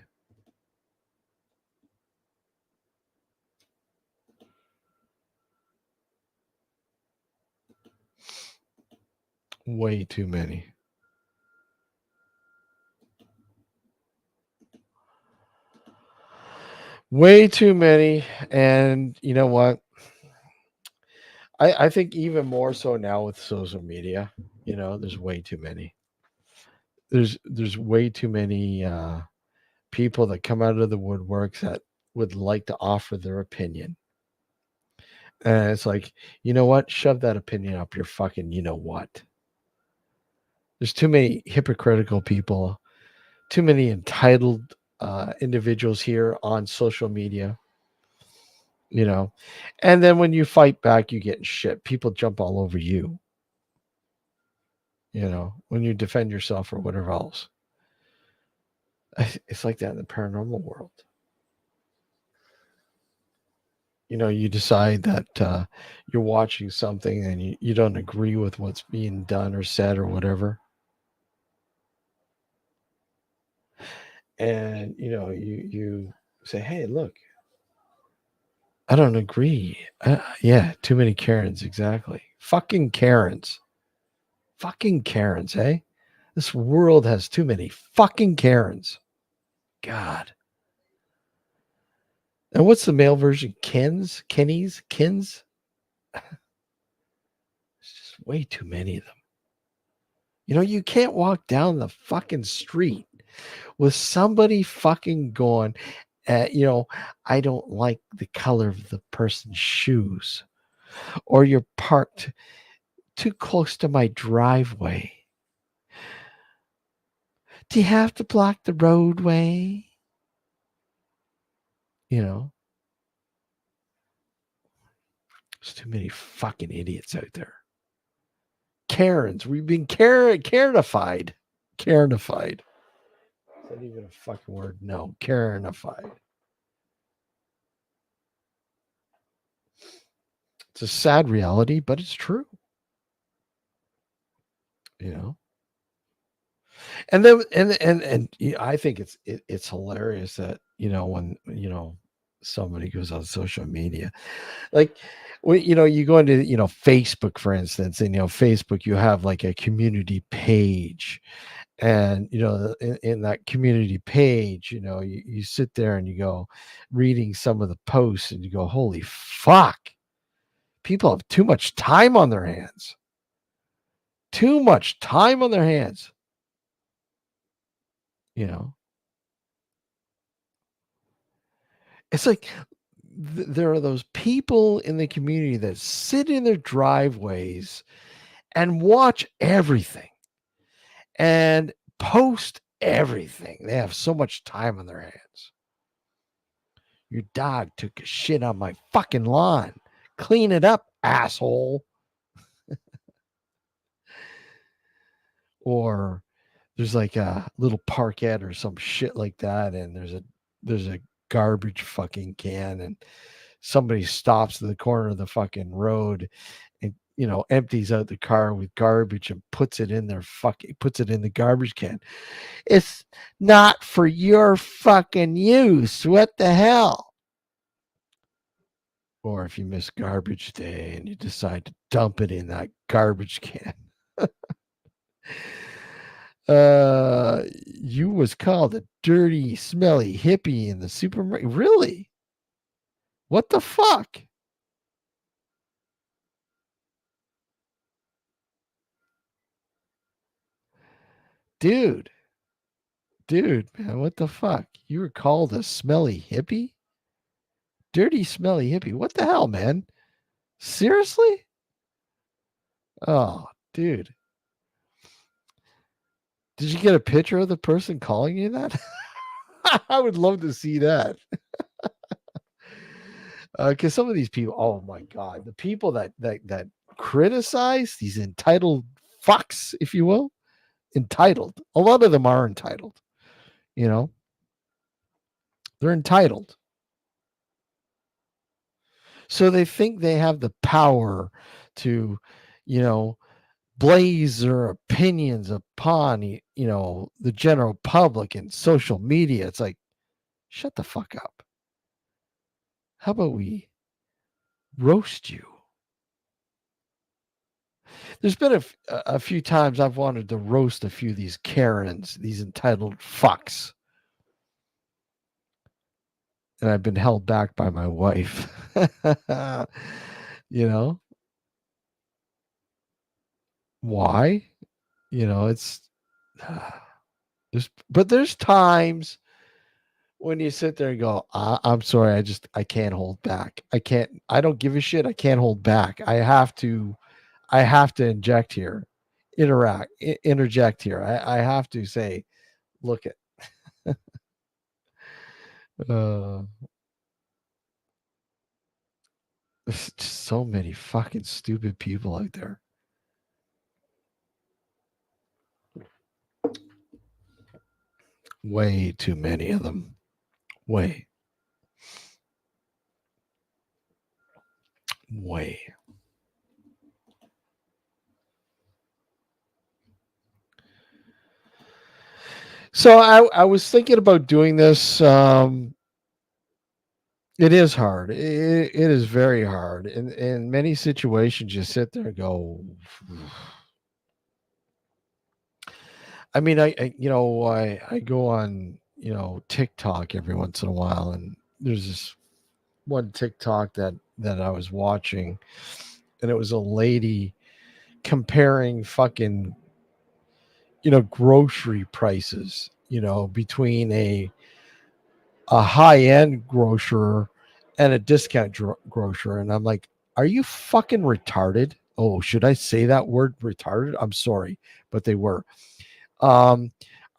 Way too many. Way too many. And you know what? I think even more so now with social media, there's way too many. There's way too many people that come out of the woodworks that would like to offer their opinion. And it's like, you know what? Shove that opinion up your fucking, you know what? There's too many hypocritical people, too many entitled individuals here on social media, you know. And then when you fight back, you get shit. People jump all over you, when you defend yourself or whatever else. It's like that in the paranormal world. You decide that you're watching something and you don't agree with what's being done or said or whatever. And, you say, hey, look, I don't agree. Yeah, too many Karens, exactly. Fucking Karens. Fucking Karens, eh? This world has too many fucking Karens. God. And what's the male version? Kens? Kennies? Kins? It's just way too many of them. You can't walk down the fucking street with somebody fucking going, I don't like the color of the person's shoes, or you're parked too close to my driveway. Do you have to block the roadway? There's too many fucking idiots out there. Karens. We've been Karenified. Karenified. Is that even a fucking word? No. Karenified. It's a sad reality, but it's true. And then and I think it's hilarious that when somebody goes on social media, like when you go into Facebook, for instance, and Facebook, you have like a community page, and in that community page, you sit there and you go reading some of the posts and you go, holy fuck, people have too much time on their hands. Too much time on their hands. It's like there are those people in the community that sit in their driveways and watch everything and post everything. They have so much time on their hands. Your dog took a shit on my fucking lawn. Clean it up, asshole. Or there's like a little parkette or some shit like that, and there's a garbage fucking can, and somebody stops in the corner of the fucking road and empties out the car with garbage and puts it in the garbage can. It's not for your fucking use. What the hell? Or if you miss garbage day and you decide to dump it in that garbage can. You was called a dirty, smelly hippie in the supermarket. Really? What the fuck? Dude, man, what the fuck? You were called a smelly hippie? Dirty, smelly hippie. What the hell, man? Seriously? Oh, dude. Did you get a picture of the person calling you that? I would love to see that. Because some of these people, oh my god, the people that criticize these entitled fucks, if you will, entitled. A lot of them are entitled. They're entitled. So they think they have the power to, blaze their opinions upon, the general public and social media. It's like, shut the fuck up. How about we roast you? There's been a few times I've wanted to roast a few of these Karens, these entitled fucks. And I've been held back by my wife. Why? It's there's times when you sit there and go, I'm sorry, I can't hold back. I don't give a shit. I can't hold back. I have to interject here. I have to say, look at there's just so many fucking stupid people out there. Way too many of them. Way. So I was thinking about doing this. It is hard. It is very hard. In many situations, you sit there and go. I mean, I go on TikTok every once in a while, and there's this one TikTok that I was watching, and it was a lady comparing fucking grocery prices, between a high-end grocer and a discount grocer. And I'm like, are you fucking retarded? Oh, should I say that word, retarded? I'm sorry, but they were. Are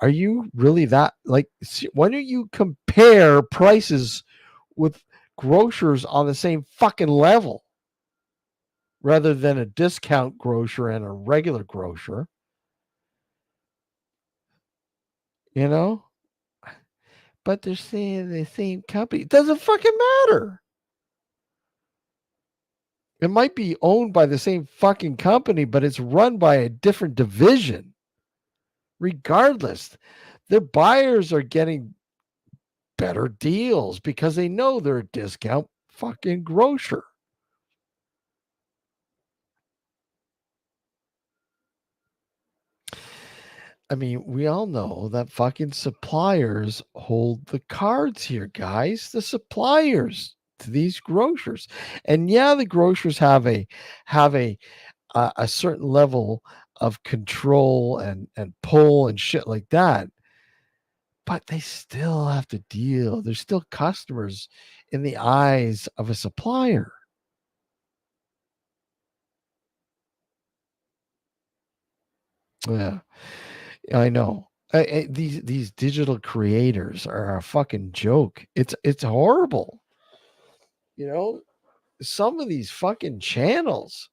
you really that, like, why don't you compare prices with grocers on the same fucking level rather than a discount grocer and a regular grocer? But they're saying the same company. It doesn't fucking matter. It might be owned by the same fucking company, but it's run by a different division. Regardless, their buyers are getting better deals because they know they're a discount fucking grocer. I mean, we all know that fucking suppliers hold the cards here, guys. The suppliers to these grocers. And yeah, the grocers have a certain level of control and pull and shit like that. But they still have to deal. There's still customers in the eyes of a supplier. Yeah, I know. These digital creators are a fucking joke. It's horrible. Some of these fucking channels,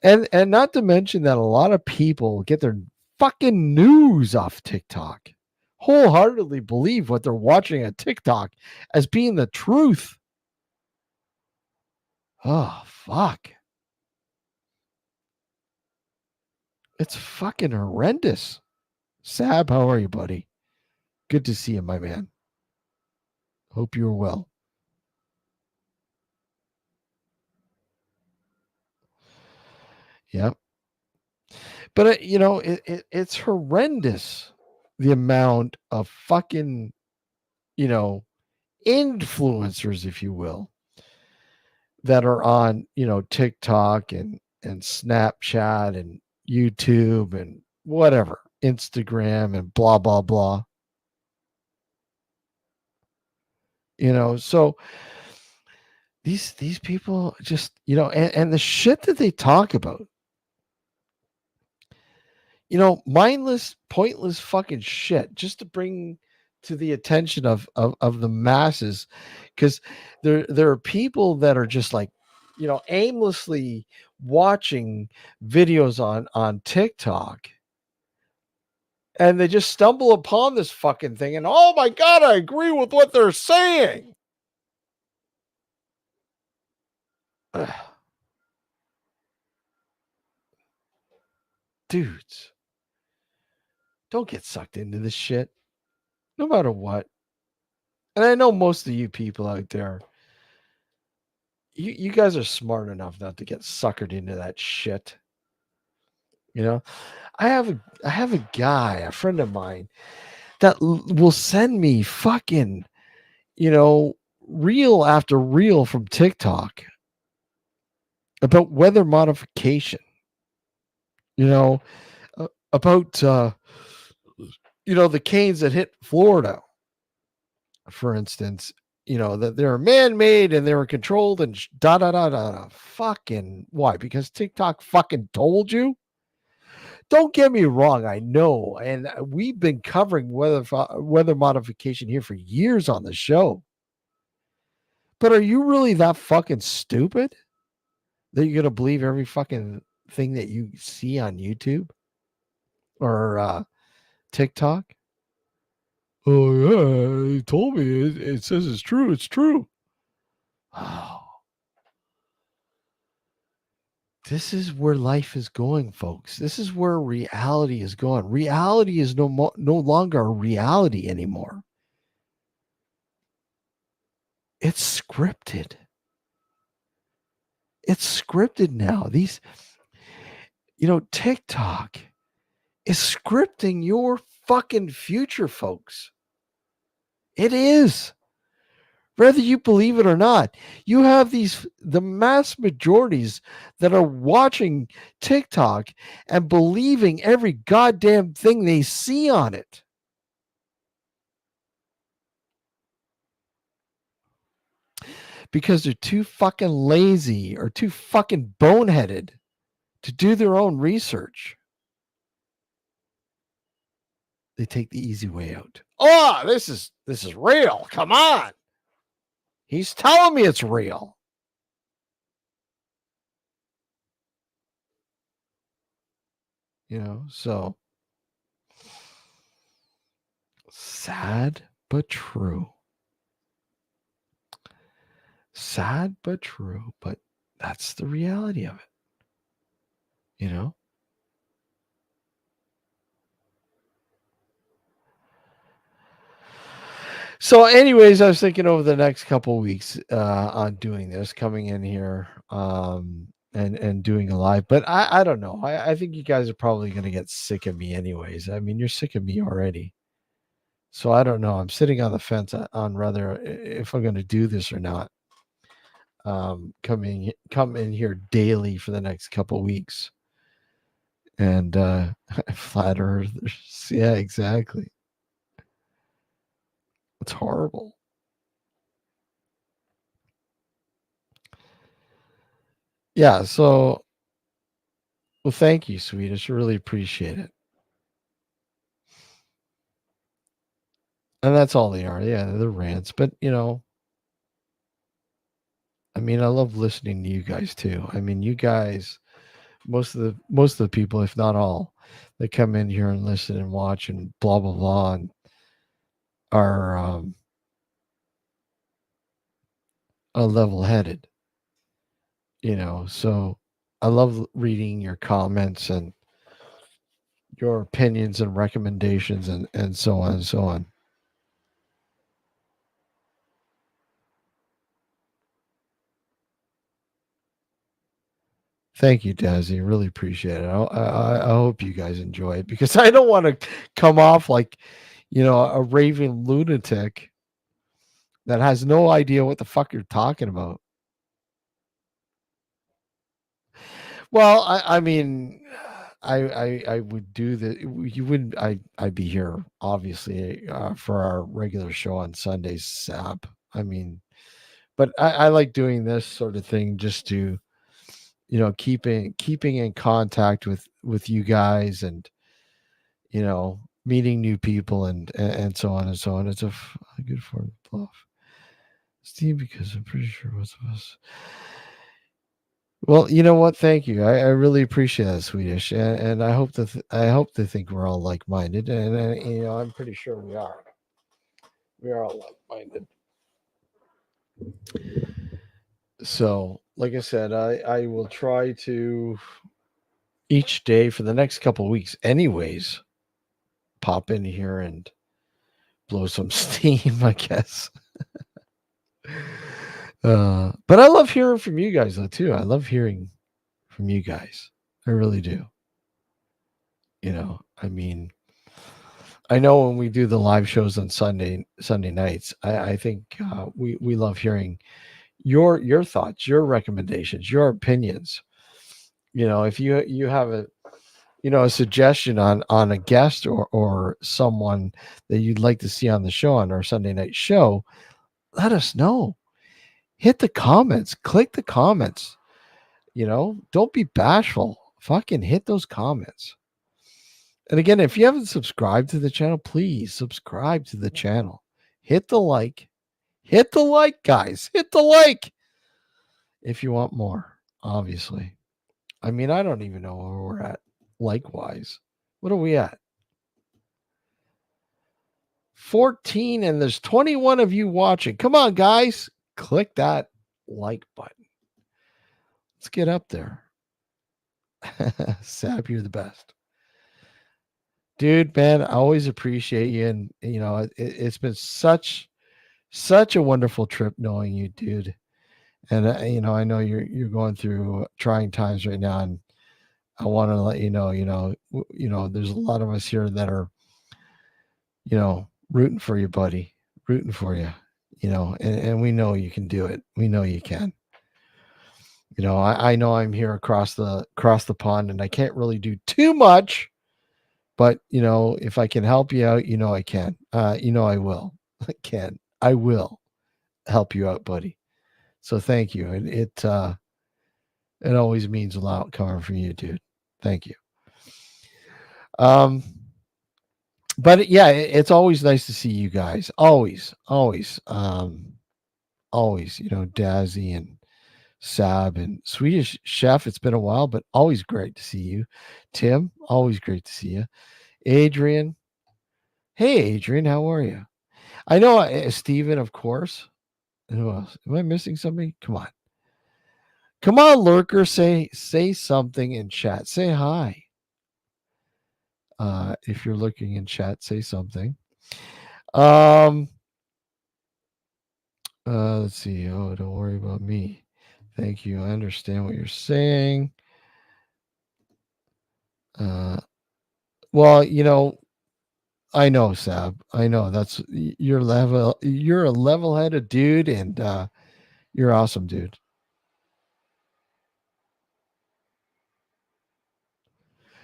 and not to mention that a lot of people get their fucking news off TikTok. Wholeheartedly believe what they're watching at TikTok as being the truth. Oh, fuck. It's fucking horrendous. Sab, how are you, buddy? Good to see you, my man. Hope you're well. Yep. But it's horrendous the amount of fucking, influencers, if you will, that are on, TikTok and Snapchat and YouTube and whatever, Instagram and blah blah blah. So these people just, and the shit that they talk about, mindless, pointless fucking shit just to bring to the attention of the masses, because there are people that are just like, aimlessly watching videos on TikTok, and they just stumble upon this fucking thing and, oh my god, I agree with what they're saying. Ugh. Dudes, don't get sucked into this shit, no matter what. And I know most of you people out there, you guys are smart enough not to get suckered into that shit. I have a guy, a friend of mine, that will send me fucking, reel after reel from TikTok about weather modification. About the canes that hit Florida, for instance. That they're man-made and they were controlled and da da da da da. Fucking why? Because TikTok fucking told you. Don't get me wrong, I know, and we've been covering weather modification here for years on the show. But are you really that fucking stupid that you're gonna believe every fucking thing that you see on YouTube or TikTok? Oh yeah, he told me. It says it's true. It's true. Oh, this is where life is going, folks. This is where reality is going. Reality is no longer a reality anymore. It's scripted. It's scripted now. TikTok is scripting your fucking future, folks. It is. Whether you believe it or not, you have the mass majorities that are watching TikTok and believing every goddamn thing they see on it. Because they're too fucking lazy or too fucking boneheaded to do their own research. They take the easy way out. Oh, this is real. Come on. He's telling me it's real. So sad but true. Sad but true, but that's the reality of it. So anyways, I was thinking over the next couple of weeks on doing this, coming in here and doing a live, but I don't know. I think you guys are probably going to get sick of me anyways. I mean, you're sick of me already. So I don't know. I'm sitting on the fence on whether if I'm going to do this or not. Come in here daily for the next couple weeks. And flat earthers. Yeah, exactly. It's horrible. Yeah, so well, thank you, Swedish. I really appreciate it. And that's all they are. Yeah, they're rants. But I mean, I love listening to you guys too. I mean, you guys, most of the people, if not all, that come in here and listen and watch and blah blah blah and are level headed. So I love reading your comments and your opinions and recommendations and so on and so on. Thank you, Dazzy. Really appreciate it. I hope you guys enjoy it because I don't want to come off like, a raving lunatic that has no idea what the fuck you're talking about. Well, I mean, I would do the you wouldn't I'd be here obviously for our regular show on Sundays, Sap. I mean, but I like doing this sort of thing just to keeping in contact with you guys and meeting new people and so on and so on. It's a good form of bluff, Steve, because I'm pretty sure most of us. Well, you know what? Thank you. I really appreciate that, Swedish, and I hope I hope to think we're all like minded, and I'm pretty sure we are. We are all like minded. So, like I said, I will try to each day for the next couple of weeks, anyways, pop in here and blow some steam, I guess. But I love hearing from you guys though too. I love hearing from you guys. I really do. I mean, I know when we do the live shows on Sunday nights, I think we love hearing your thoughts, your recommendations, your opinions. If you have a suggestion on a guest or someone that you'd like to see on the show on our Sunday night show, let us know. Hit the comments, click the comments. Don't be bashful. Fucking hit those comments. And again, if you haven't subscribed to the channel, please subscribe to the channel. Hit the like. Hit the like, guys. Hit the like if you want more, obviously. I mean, I don't even know where we're at likewise. What are we at? 14, and there's 21 of you watching. Come on, guys. Click that like button. Let's get up there. Sap, you're the best. Dude, man, I always appreciate you. And, it's been such a wonderful trip knowing you, dude. And, I know you're going through trying times right now. And I want to let you know, there's a lot of us here that are, rooting for you, buddy, rooting for you, and we know you can do it. We know you can. I know I'm here across the pond and I can't really do too much, but if I can help you out, I can. I will. I will help you out, buddy. So thank you. It always means a lot coming from you, dude. Thank you. But yeah, it's always nice to see you guys. Always, always, always. Dazzy and Sab and Swedish Chef. It's been a while, but always great to see you. Tim, always great to see you. Adrian, hey Adrian, how are you? I know Steven, of course. And who else? Am I missing somebody? Come on, lurker. Say something in chat. Say hi. If you're looking in chat, say something. Let's see. Oh, don't worry about me. Thank you. I understand what you're saying. Well, I know, Sab. I know that's your level. You're a level-headed dude, and you're awesome, dude.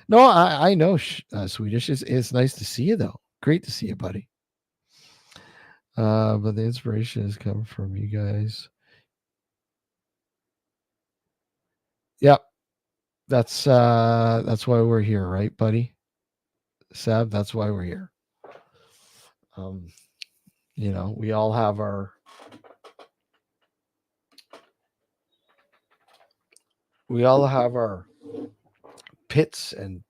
No, I know, Swedish. It's nice to see you, though. Great to see you, buddy. But the inspiration is coming from you guys. Yep, that's why we're here, right, buddy? Sab, that's why we're here. We all have our pits and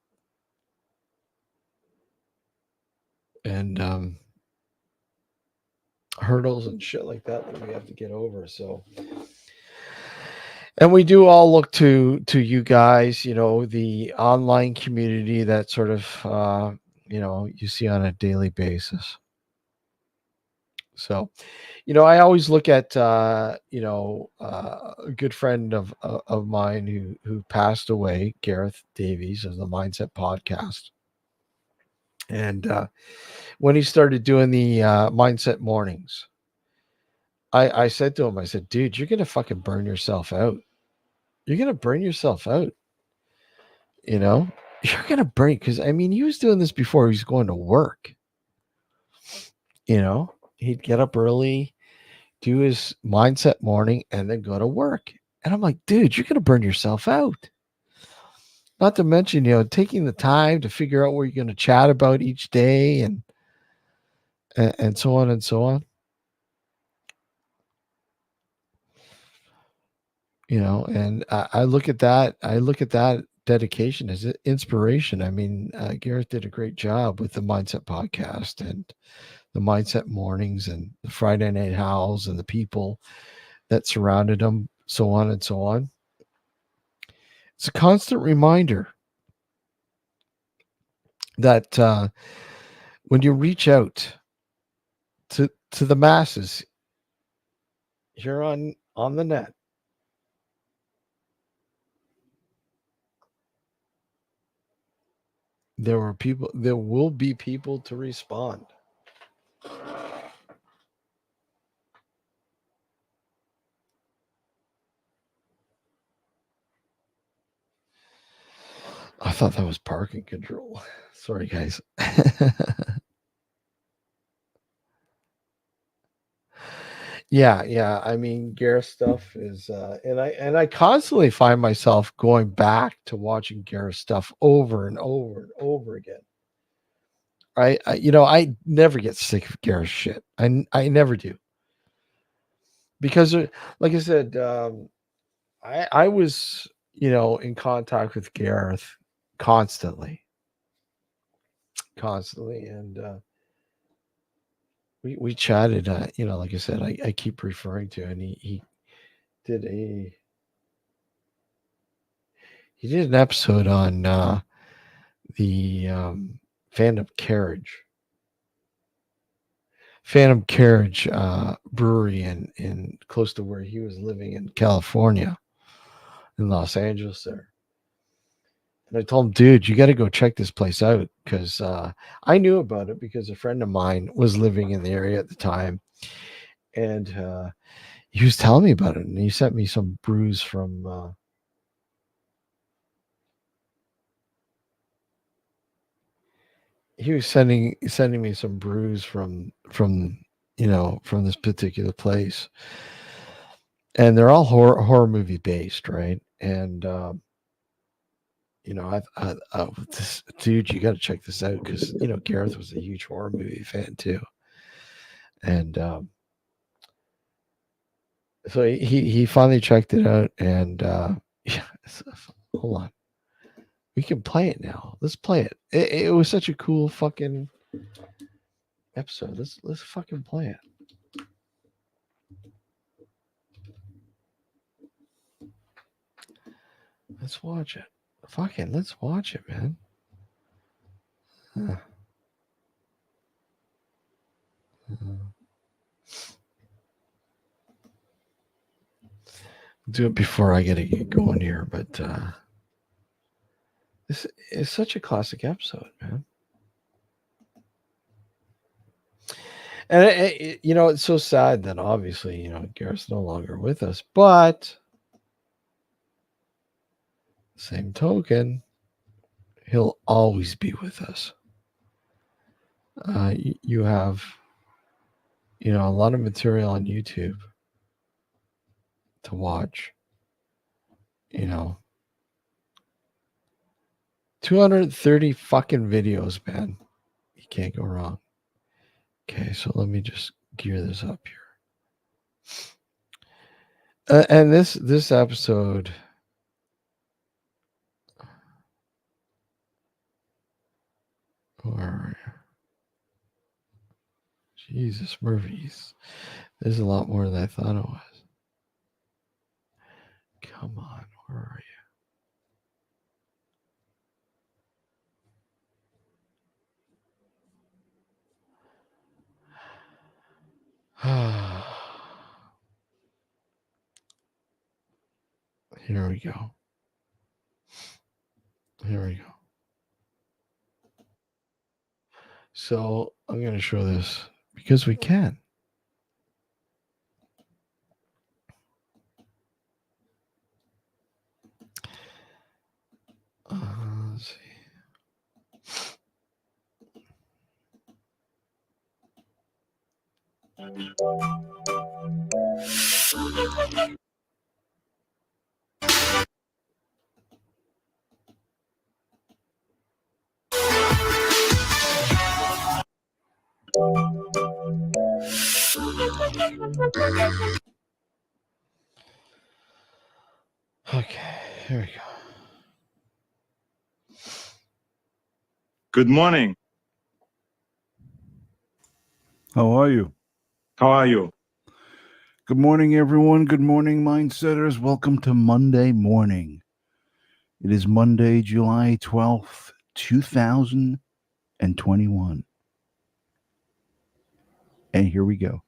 hurdles and shit like that we have to get over. So And we do all look to you guys, the online community that sort of you see on a daily basis. So, I always look at a good friend of mine who passed away, Gareth Davies of the Mindset Podcast. And when he started doing the Mindset Mornings, I said to him, I said, dude, you're gonna fucking burn yourself out. You're gonna burn yourself out. You know, you're gonna burn, because I mean, he was doing this before he was going to work. He'd get up early, do his Mindset Morning, and then go to work. And I'm like, dude, you're gonna burn yourself out. Not to mention, taking the time to figure out what you're gonna chat about each day, and so on and so on. And I look at that. I look at that dedication as inspiration. I mean, Gareth did a great job with the Mindset Podcast and the Mindset Mornings and the Friday Night Howls and the people that surrounded him, so on and so on. It's a constant reminder that when you reach out to the masses here on the net, there will be people to respond. I thought that was parking control. Sorry, guys. Yeah. I mean, Gareth stuff is, and I constantly find myself going back to watching Gareth stuff over and over and over again. I never get sick of Gareth shit. I never do, because, like I said, I was in contact with Gareth constantly, and we chatted. Like I said, I keep referring to, and he did he did an episode on the Phantom Carriage brewery in close to where he was living in California, in Los Angeles there. And I told him, dude, you got to go check this place out, because I knew about it because a friend of mine was living in the area at the time, and he was telling me about it, and he sent me some brews from. He was sending me some brews from from this particular place, and they're all horror movie based, right? And this dude, you got to check this out, because Gareth was a huge horror movie fan too, and so he finally checked it out, and yeah, hold on, we can play it now. Let's play it. It was such a cool fucking episode. Let's fucking play it. Let's watch it. Fucking let's watch it, man. Huh. Do it before I get to get going here, but this is such a classic episode, man. And it's so sad that obviously Gareth's no longer with us, but same token, he'll always be with us. You have a lot of material on YouTube to watch. 230 fucking videos, man. You can't go wrong. Okay, so let me just gear this up here. And this episode, where are you? Jesus, Murphy's. There's a lot more than I thought it was. Come on, where are you? Here we go. Here we go. So I'm going to show this because we can. Let's see. Okay, here we go. Good morning. How are you? How are you? Good morning, everyone. Good morning, Mindsetters. Welcome to Monday morning. It is Monday, July 12th, 2021. And here we go.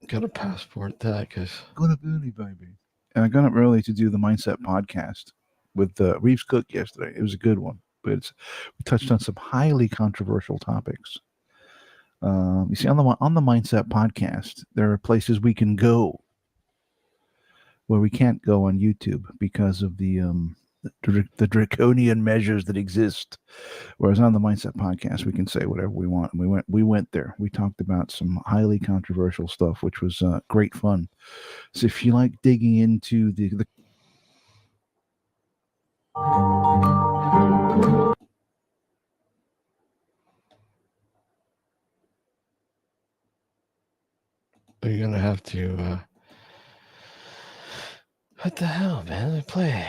Got a passport that because Good early, baby. And I got up early to do the Mindset podcast with Reeves Cook yesterday. It was a good one, but we touched on some highly controversial topics. You see, on the Mindset podcast, there are places we can go where we can't go on YouTube because of the draconian measures that exist. Whereas on the Mindset podcast, we can say whatever we want. And we went there. We talked about some highly controversial stuff, which was great fun. So if you like digging into the you're going to have to. What the hell, man? They play.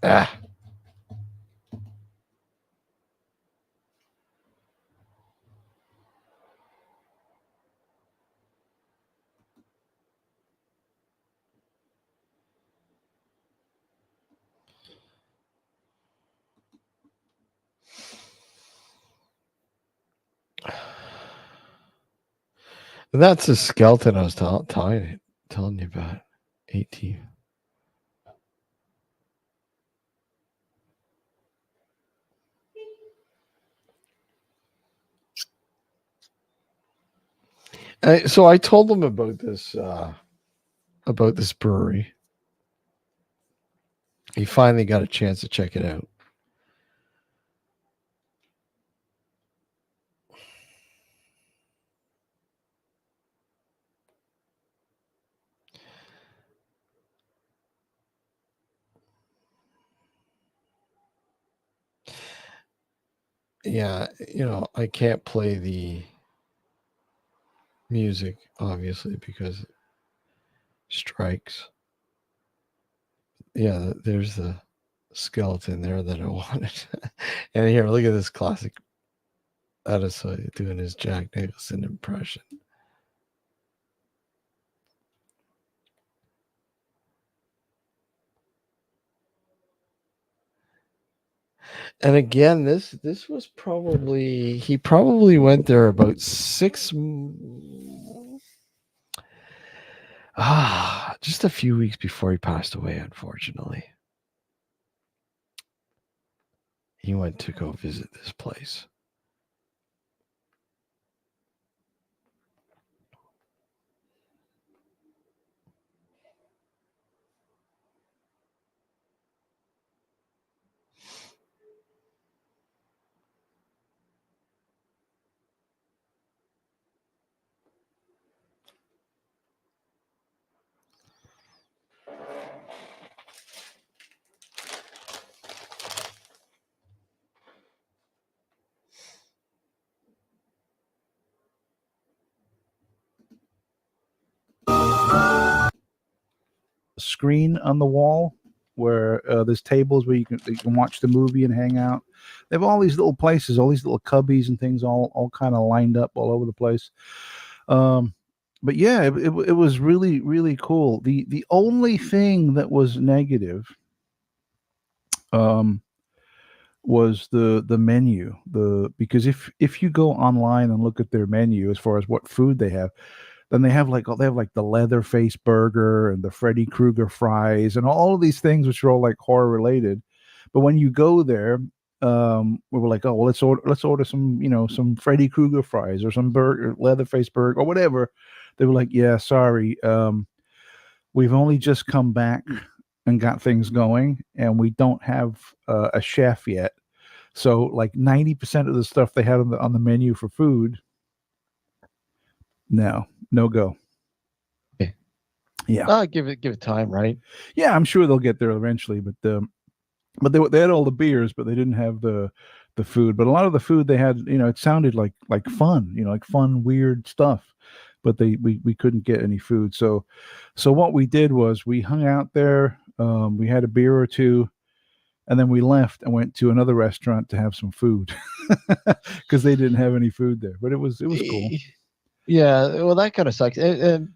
Ah. That's a skeleton I was telling you about. 18. So I told them about this brewery. He finally got a chance to check it out. Yeah, I can't play the music obviously because strikes. Yeah, there's the skeleton there that I wanted. And here, look at this classic Edison doing his Jack Nicholson impression. And again, this was probably he probably went there about just a few weeks before he passed away, unfortunately. He went to go visit this place. screen on the wall where there's tables where you can watch the movie and hang out. They have all these little places, all these little cubbies and things, all kind of lined up all over the place. But yeah, it was really, really cool. The only thing that was negative was the menu. Because if you go online and look at their menu as far as what food they have, then they have like the Leatherface burger and the Freddy Krueger fries and all of these things which are all like horror related. But when you go there, we were like, oh well, let's order some, some Freddy Krueger fries or some burger, Leatherface burger or whatever. They were like, yeah, sorry, we've only just come back and got things going, and we don't have a chef yet. So like 90% of the stuff they had on the menu for food, no go. Okay. Yeah. Give it time, right? Yeah, I'm sure they'll get there eventually, but they had all the beers, but they didn't have the food. But a lot of the food they had, it sounded like fun, like fun, weird stuff. But we couldn't get any food. So what we did was we hung out there. We had a beer or two, and then we left and went to another restaurant to have some food because they didn't have any food there. But it was cool. Yeah, well, that kind of sucks.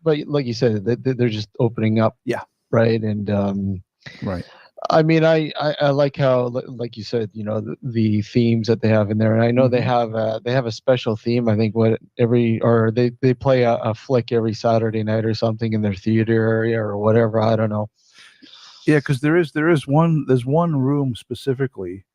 But like you said, they're just opening up. Yeah. Right. And right. I mean, I like how, like you said, the themes that they have in there, and I know they have a special theme. I think they play a flick every Saturday night or something in their theater area or whatever. I don't know. Yeah, because there's one room specifically,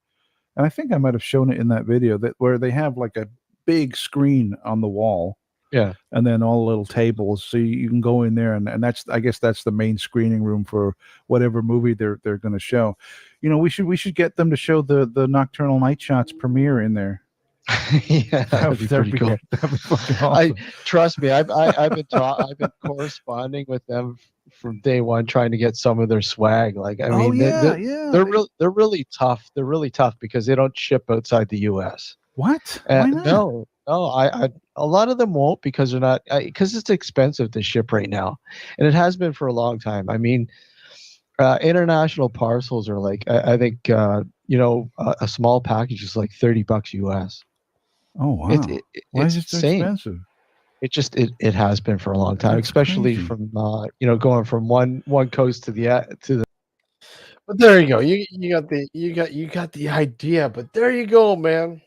and I think I might have shown it in that video where they have like a big screen on the wall. Yeah. And then all the little tables, so you can go in there, and I guess that's the main screening room for whatever movie they're going to show. We should get them to show the Nocturnal Night Shots premiere in there. Yeah, that'd be pretty cool. That'd be fucking awesome. Trust me, I've been corresponding with them from day one, trying to get some of their swag. Like, I mean, they're really tough. They're really tough because they don't ship outside the U.S. What? Why not? No, I a lot of them won't because they're not, because it's expensive to ship right now, and it has been for a long time. I mean, international parcels are like, I think a small package is like $30 US. Oh wow! Why is it so expensive? It has been for a long time. That's especially crazy. From going from one coast to the. But there you go. You got the idea. But there you go, man.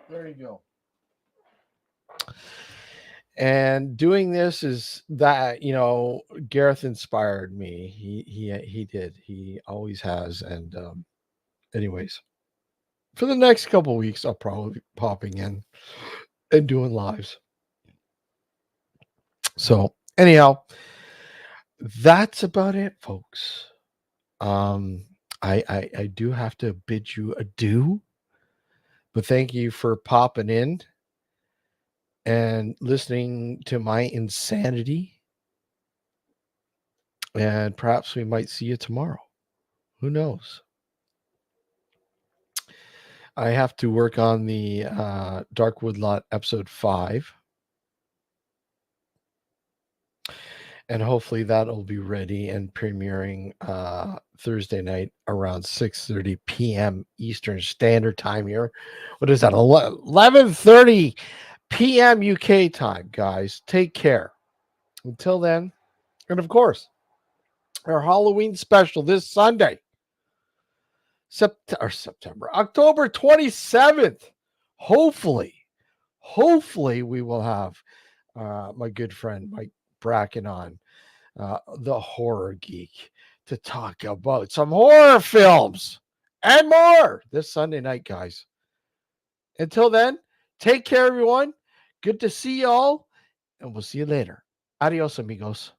There you go. And doing this is that, Gareth inspired me. He did. He always has. And anyways, for the next couple of weeks, I'll probably be popping in and doing lives. So anyhow, that's about it, folks. I do have to bid you adieu, but thank you for popping in and listening to my insanity. And perhaps we might see you tomorrow. Who knows? I have to work on the Dark Woodlot episode 5. And hopefully that'll be ready and premiering Thursday night around 6:30 p.m. Eastern Standard Time here. What is that? 11:30 p.m. UK time, guys. Take care. Until then, and of course, our Halloween special this Sunday, October 27th. Hopefully we will have my good friend Mike Bracken on, the horror geek, to talk about some horror films and more this Sunday night, guys. Until then, take care, everyone. Good to see y'all, and we'll see you later. Adios, amigos.